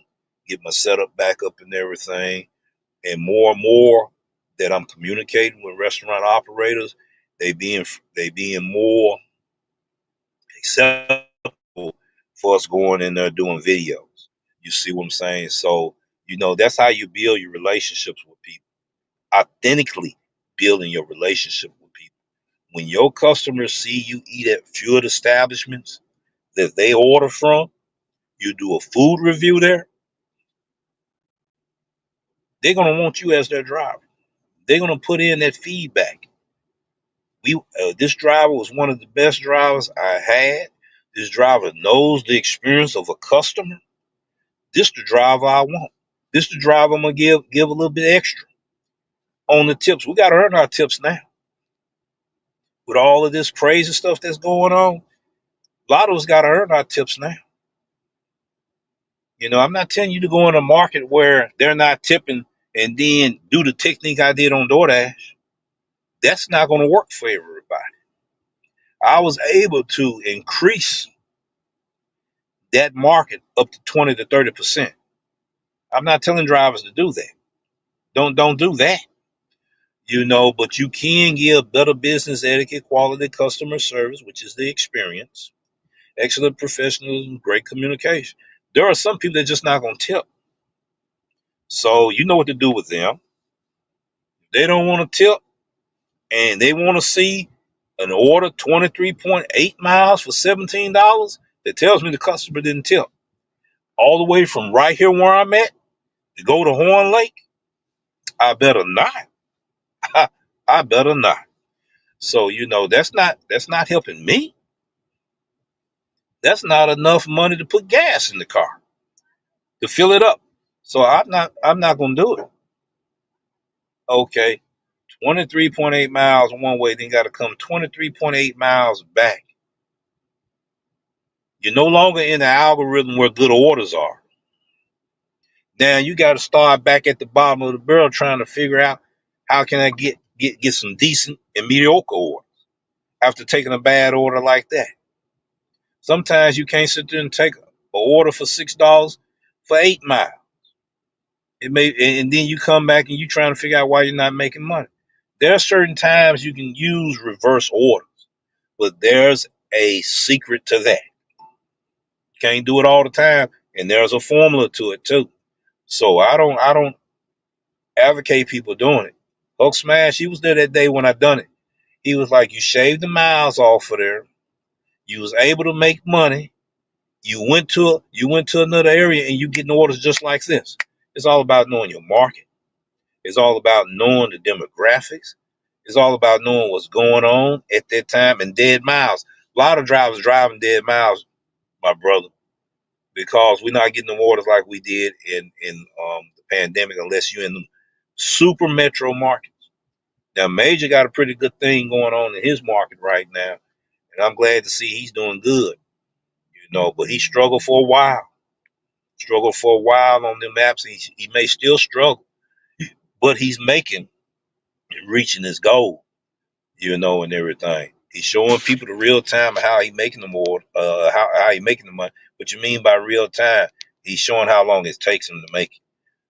get my setup back up and everything, and more that I'm communicating with restaurant operators, they being more acceptable for us going in there doing videos. You see what I'm saying? So, that's how you build your relationships with people. Authentically building your relationship with people. When your customers see you eat at few establishments that they order from, you do a food review there, they're gonna want you as their driver. They're gonna put in that feedback. This driver was one of the best drivers I had. This driver knows the experience of a customer. This the driver I want. This the driver I'm gonna give a little bit extra on the tips. We gotta earn our tips now. With all of this crazy stuff that's going on, a lot of us gotta earn our tips now. I'm not telling you to go in a market where they're not tipping and then do the technique I did on DoorDash. That's not gonna work for everybody. I was able to increase that market up to 20 to 30%. I'm not telling drivers to do that. Don't do that. But you can give better business etiquette, quality customer service, which is the experience, excellent professionalism, great communication. There are some people that are just not gonna tip. So you know what to do with them. If they don't want to tip and they want to see an order 23.8 miles for $17, that tells me the customer didn't tip. All the way from right here where I'm at to go to Horn Lake, I better not. I better not. So that's not helping me. That's not enough money to put gas in the car to fill it up. So I'm not gonna do it. Okay. 23.8 miles one way, then gotta come 23.8 miles back. You're no longer in the algorithm where good orders are. Now you gotta start back at the bottom of the barrel trying to figure out how can I get some decent and mediocre orders after taking a bad order like that. Sometimes you can't sit there and take an order for $6 for 8 miles. It may, and then you come back and you trying to figure out why you're not making money. There are certain times you can use reverse orders, but there's a secret to that. You can't do it all the time, and there's a formula to it too. So I don't advocate people doing it. Hulk Smash, he was there that day when I done it. He was like, you shaved the miles off of there. You was able to make money. You went to another area and you getting orders just like this. It's all about knowing your market. It's all about knowing the demographics. It's all about knowing what's going on at that time and dead miles. A lot of drivers driving dead miles, my brother, because we're not getting the orders like we did in the pandemic unless you're in the super metro markets. Now, Major got a pretty good thing going on in his market right now, and I'm glad to see he's doing good. But he struggled for a while. Struggled for a while on them apps. He may still struggle, but he's making and reaching his goal, and everything. He's showing people the real time of how he making the more, how he making the money. What you mean by real time? He's showing how long it takes him to make it.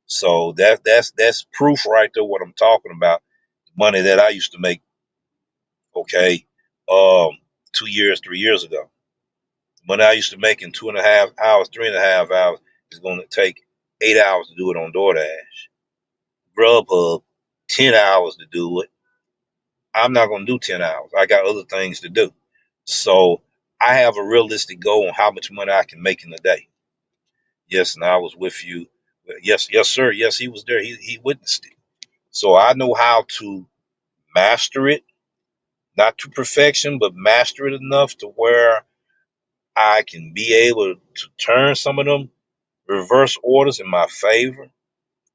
So that's proof right there what I'm talking about. The money that I used to make, okay, 2 years, 3 years ago. The money I used to make in 2.5 hours, 3.5 hours is going to take 8 hours to do it on DoorDash. Grubhub, 10 hours to do it. I'm not going to do 10 hours. I got other things to do. So I have a realistic goal on how much money I can make in a day. Yes, and I was with you. Yes, yes, sir. Yes, he was there. He witnessed it. So I know how to master it, not to perfection, but master it enough to where I can be able to turn some of them reverse orders in my favor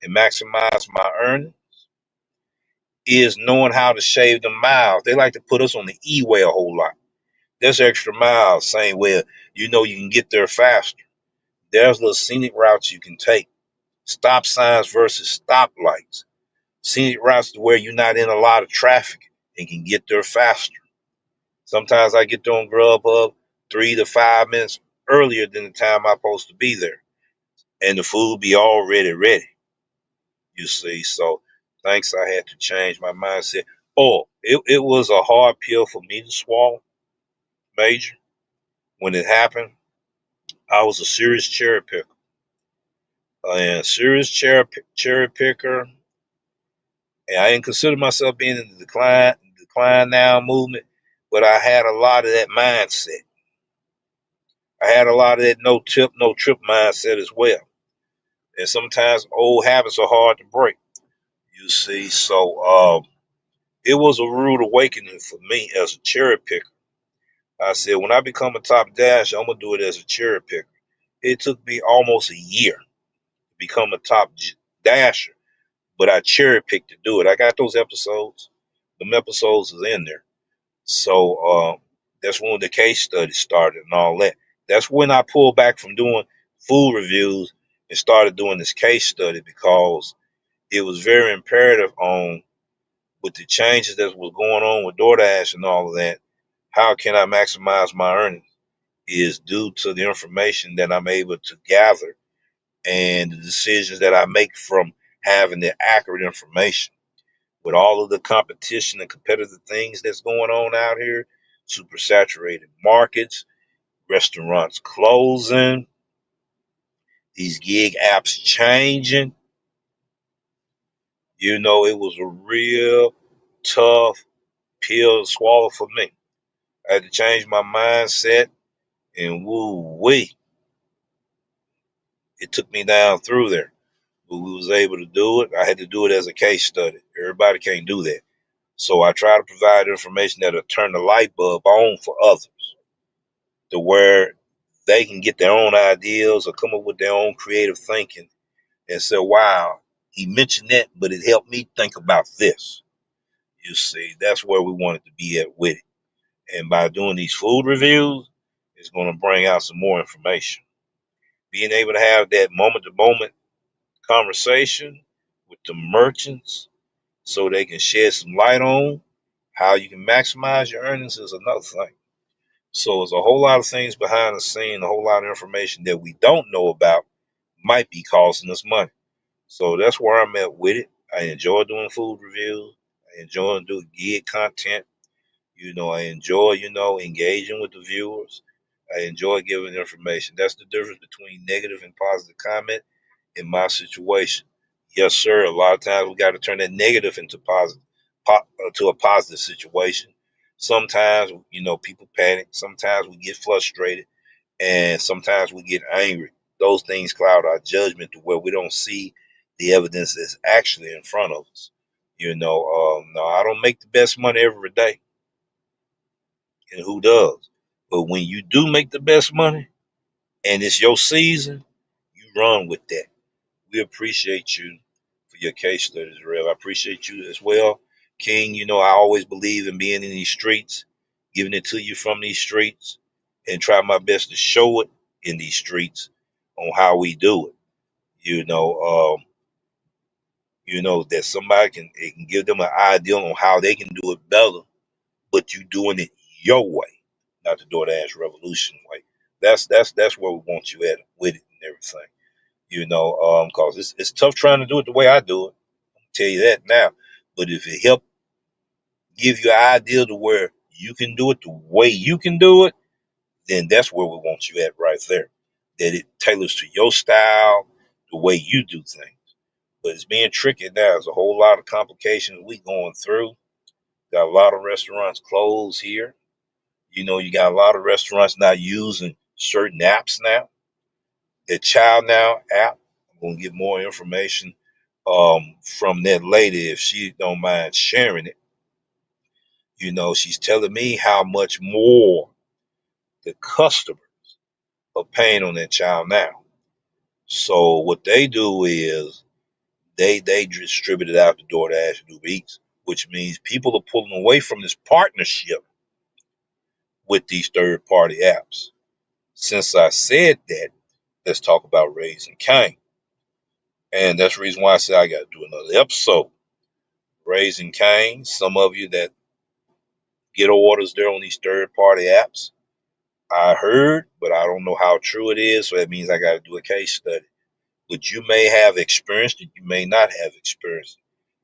and maximize my earnings. Is knowing how to shave the miles. They like to put us on the E-way a whole lot. There's extra miles, saying, well, you can get there faster. There's little scenic routes you can take. Stop signs versus stoplights. Scenic routes to where you're not in a lot of traffic and can get there faster. Sometimes I get there on Grubhub 3 to 5 minutes earlier than the time I'm supposed to be there. And the food be already ready, you see. So thanks, I had to change my mindset. Oh, it was a hard pill for me to swallow, Major. When it happened, I was a serious cherry picker. and serious cherry picker. And I didn't consider myself being in the decline now movement, but I had a lot of that mindset. I had a lot of that no tip, no trip mindset as well. And sometimes old habits are hard to break. You see, so it was a rude awakening for me as a cherry picker. I said, when I become a top dasher, I'm gonna do it as a cherry picker. It took me almost a year to become a dasher, but I cherry picked to do it. I got those episodes. The episodes is in there. So that's when the case study started and all that. That's when I pulled back from doing food reviews and started doing this case study because it was very imperative on with the changes that was going on with DoorDash and all of that. How can I maximize my earnings? Is due to the information that I'm able to gather and the decisions that I make from having the accurate information. With all of the competition and competitive things that's going on out here, super saturated markets, restaurants closing, these gig apps changing, it was a real tough pill to swallow for me. I had to change my mindset and woo wee. It took me down through there. But we was able to do it. I had to do it as a case study. Everybody can't do that. So I try to provide information that'll turn the light bulb on for others to where they can get their own ideas or come up with their own creative thinking and say, wow, he mentioned that, but it helped me think about this. You see, that's where we wanted to be at with it. And by doing these food reviews, it's going to bring out some more information. Being able to have that moment to moment conversation with the merchants so they can shed some light on how you can maximize your earnings is another thing. So there's a whole lot of things behind the scene, a whole lot of information that we don't know about might be costing us money. So that's where I'm at with it. I enjoy doing food reviews. I enjoy doing gig content. I enjoy, engaging with the viewers. I enjoy giving information. That's the difference between negative and positive comment in my situation. Yes, sir. A lot of times we got to turn that negative into to a positive situation. Sometimes, people panic. Sometimes we get frustrated, and sometimes we get angry. Those things cloud our judgment to where we don't see the evidence that's actually in front of us. No, I don't make the best money every day, and who does? But when you do make the best money, and it's your season, you run with that. We appreciate you for your case studies, Rev. I appreciate you as well. King, I always believe in being in these streets, giving it to you from these streets, and try my best to show it in these streets on how we do it. That somebody it can give them an idea on how they can do it better, but you doing it your way, not the DoorDash Revolution way. That's where we want you at with it and everything. Because it's tough trying to do it the way I do it. Tell you that now. But if it help give you an idea to where you can do it the way you can do it, then that's where we want you at right there. That it tailors to your style, the way you do things. But it's being tricky now. There's a whole lot of complications we going through. Got a lot of restaurants closed here. You got a lot of restaurants not using certain apps now. The Child Now app. I'm gonna get more information from that lady if she don't mind sharing it. She's telling me how much more the customers are paying on that Child Now. So what they do is they distribute it out to DoorDash and UberEats, which means people are pulling away from this partnership with these third party apps. Since I said that, let's talk about Raising Cain. And that's the reason why I said I got to do another episode. Raising Cain, some of you that get orders there on these third party apps, I heard, but I don't know how true it is. So that means I got to do a case study. But you may have experienced it, you may not have experienced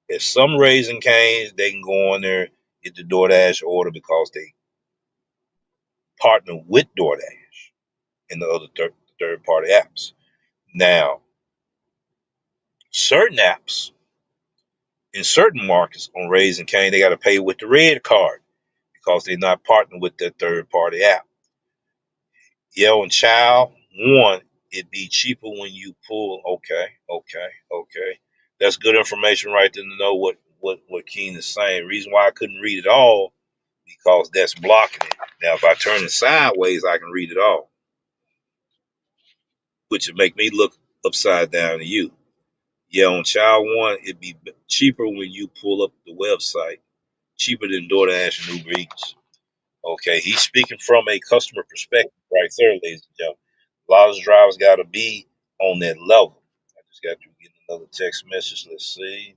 it. If some Raising Canes, they can go on there, get the DoorDash order because they partner with DoorDash and the other third party apps. Now, Certain apps in certain markets on Raising Cane, they got to pay with the red card because they're not partnering with that third party app. Yo and Child, one, it'd be cheaper when you pull. Okay. That's good information right there to know what Keen is saying. Reason why I couldn't read it all because that's blocking it. Now, if I turn it sideways, I can read it all, which would make me look upside down to you. Yeah, on Child One, it'd be cheaper when you pull up the website, cheaper than DoorDash and UberEats. Okay, he's speaking from a customer perspective right there, ladies and gentlemen. A lot of drivers got to be on that level. I just got to get another text message. Let's see.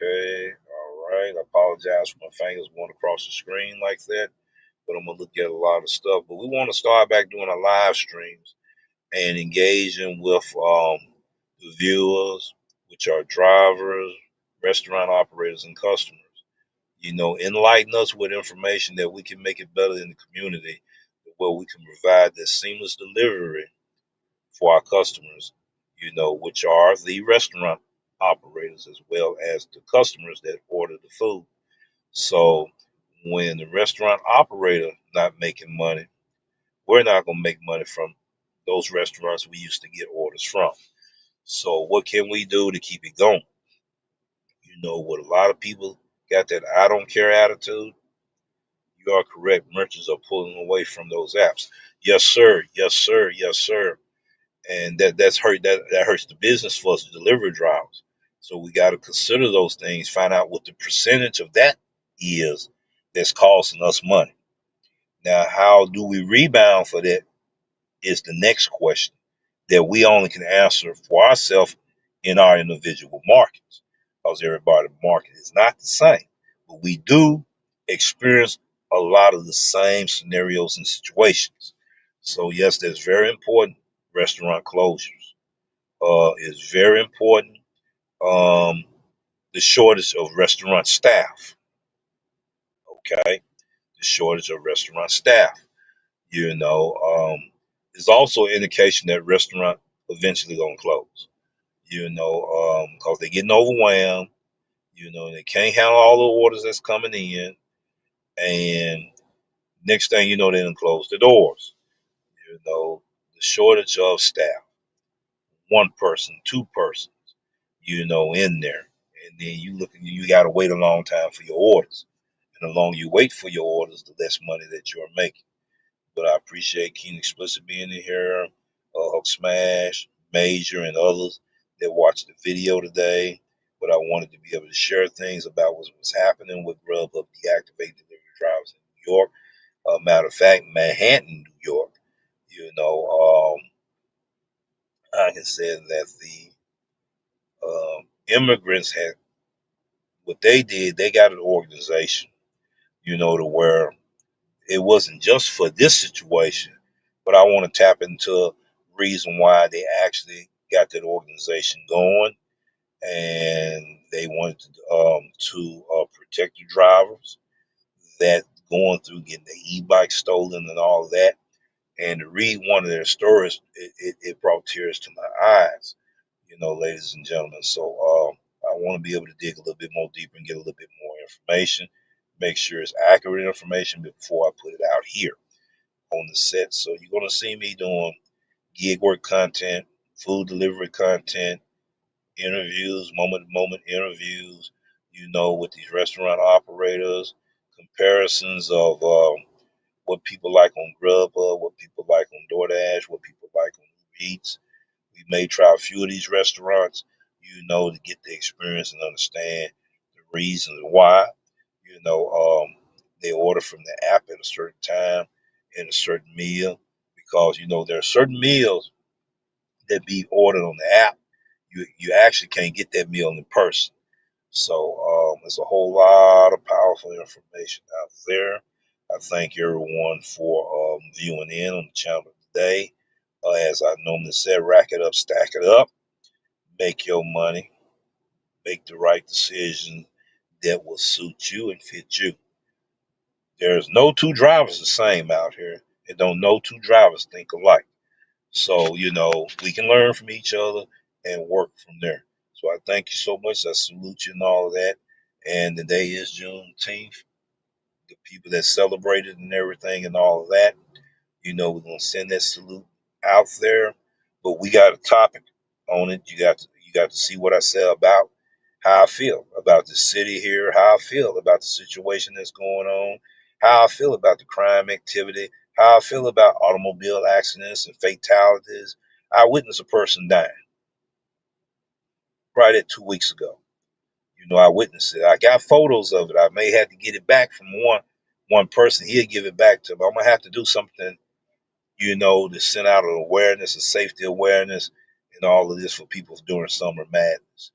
Okay, all right. I apologize for my fingers going across the screen like that, but I'm gonna look at a lot of stuff. But we want to start back doing our live streams and engaging with the viewers, which are drivers, restaurant operators, and customers. Enlighten us with information that we can make it better in the community, where we can provide this seamless delivery for our customers, which are the restaurant operators as well as the customers that order the food. So when the restaurant operator not making money, we're not going to make money from those restaurants we used to get orders from. So what can we do to keep it going? What a lot of people got that I don't care attitude. You are correct. Merchants are pulling away from those apps. Yes, sir. Yes, sir. Yes, sir. And that hurts the business for us, the delivery drivers. So we got to consider those things, find out what the percentage of that is that's costing us money. Now, how do we rebound for that is the next question that we only can answer for ourselves in our individual markets, because everybody's market is not the same. But we do experience a lot of the same scenarios and situations. So yes, that's very important. Restaurant closures is very important. Um, the shortage of restaurant staff. Okay, the shortage of restaurant staff. Is also an indication that restaurant eventually gonna close. Because they're getting overwhelmed. They can't handle all the orders that's coming in, and next thing you know, they done close the doors. The shortage of staff, one person, two persons, in there, and then you got to wait a long time for your orders, and the longer you wait for your orders, the less money that you're making. But I appreciate Keen Explicit being in here, Hook Smash, Major, and others that watched the video today. But I wanted to be able to share things about what's happening with Grubhub Deactivating delivery drivers in New York. Matter of fact, Manhattan, New York. I can say that the immigrants had what they did. They got an organization, to where it wasn't just for this situation, but I want to tap into reason why they actually got that organization going, and they wanted to protect the drivers that going through getting the e-bike stolen and all of that. And to read one of their stories, it brought tears to my eyes, ladies and gentlemen. So I want to be able to dig a little bit more deeper and get a little bit more information, make sure it's accurate information before I put it out here on the set. So you're going to see me doing gig work content, food delivery content, interviews, moment to moment interviews, with these restaurant operators, comparisons of what people like on Grubhub, what people like on DoorDash, what people like on UberEats. We may try a few of these restaurants, to get the experience and understand the reasons why. You know, um, they order from the app at a certain time and a certain meal, because there are certain meals that be ordered on the app. You actually can't get that meal in person. So there's a whole lot of powerful information out there. I thank everyone for viewing in on the channel today. As I normally say, rack it up, stack it up, make your money, make the right decision that will suit you and fit you. There's no two drivers the same out here, and don't no two drivers think alike. So we can learn from each other and work from there. So I thank you so much. I salute you and all of that. And today is Juneteenth. The people that celebrated and everything and all of that. We're gonna send that salute out there. But we got a topic on it. You got to see what I said about how I feel about the city here, how I feel about the situation that's going on, how I feel about the crime activity, how I feel about automobile accidents and fatalities. I witnessed a person dying right at 2 weeks ago. I witnessed it. I got photos of it. I may have to get it back from one person. He'll give it back to me. I'm gonna have to do something, to send out an awareness, a safety awareness, and all of this for people during summer madness.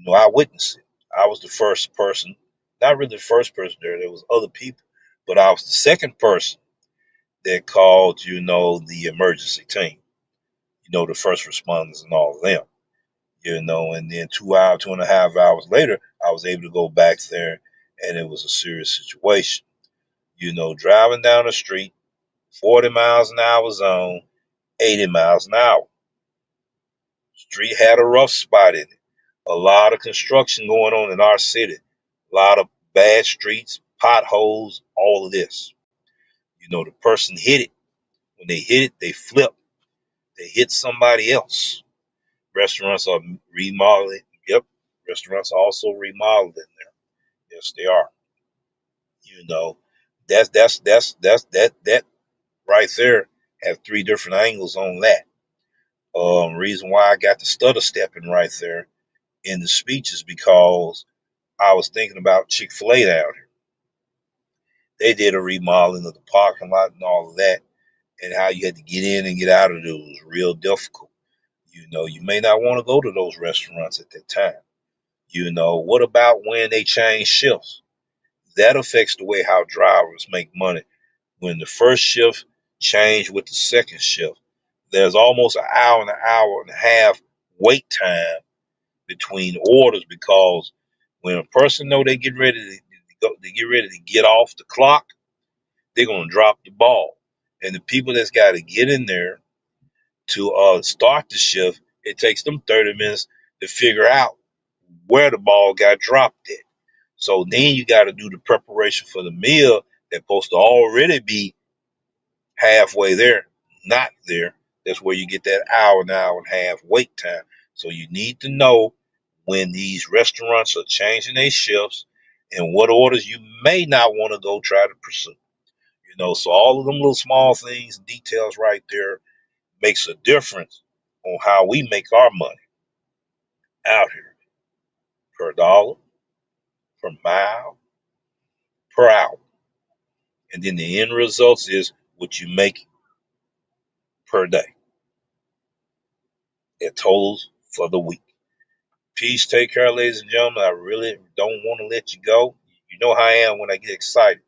I witnessed it. I was the first person, not really the first person there. There was other people, but I was the second person that called, the emergency team. The first responders and all of them. And then 2 hours, 2.5 hours later, I was able to go back there, and it was a serious situation. Driving down the street, 40 miles an hour zone, 80 miles an hour. Street had a rough spot in it. A lot of construction going on in our city. A lot of bad streets, potholes, all of this. The person hit it. When they hit it, they flip. They hit somebody else. Restaurants are remodeling. Yep. Restaurants are also remodeling there. Yes, they are. You know, that right there have three different angles on that. Reason why I got the stutter stepping right there in the speech is because I was thinking about Chick-fil-A down here. They did a remodeling of the parking lot and all of that, and how you had to get in and get out of it was real difficult. You may not want to go to those restaurants at that time. What about when they change shifts? That affects the way how drivers make money. When the first shift changed with the second shift, there's almost an hour and a half wait time between orders because when a person know they get ready to go, they get ready to get off the clock, they're gonna drop the ball. And the people that's got to get in there to start the shift, it takes them 30 minutes to figure out where the ball got dropped at. So then you got to do the preparation for the meal that's supposed to already be halfway there, not there. That's where you get that hour, an hour and a half wait time. So you need to know when these restaurants are changing their shifts and what orders you may not want to go try to pursue. So all of them little small things, details right there makes a difference on how we make our money out here per dollar, per mile, per hour. And then the end results is what you make per day. It totals for the week. Peace. Take care, ladies and gentlemen. I really don't want to let you go. You know how I am when I get excited,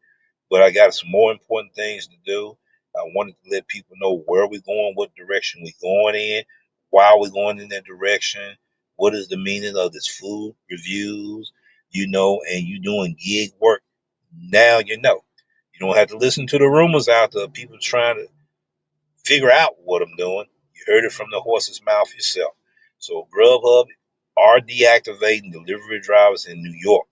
but I got some more important things to do. I wanted to let people know where we're going, what direction we're going in, why we're going in that direction, what is the meaning of this food reviews, and you doing gig work. Now you know. You don't have to listen to the rumors out there, people trying to figure out what I'm doing. You heard it from the horse's mouth yourself. So Grubhub are deactivating delivery drivers in New York.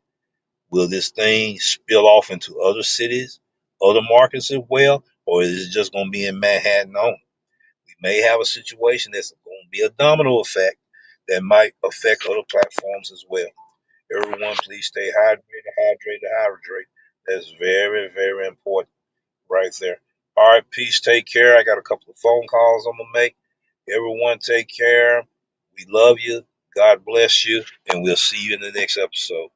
Will this thing spill off into other cities, other markets as well, or is it just going to be in Manhattan only? We may have a situation that's going to be a domino effect that might affect other platforms as well. Everyone, please stay hydrated. That's very, very important right there. All right, peace. Take care. I got a couple of phone calls I'm going to make. Everyone, take care. We love you. God bless you. And we'll see you in the next episode.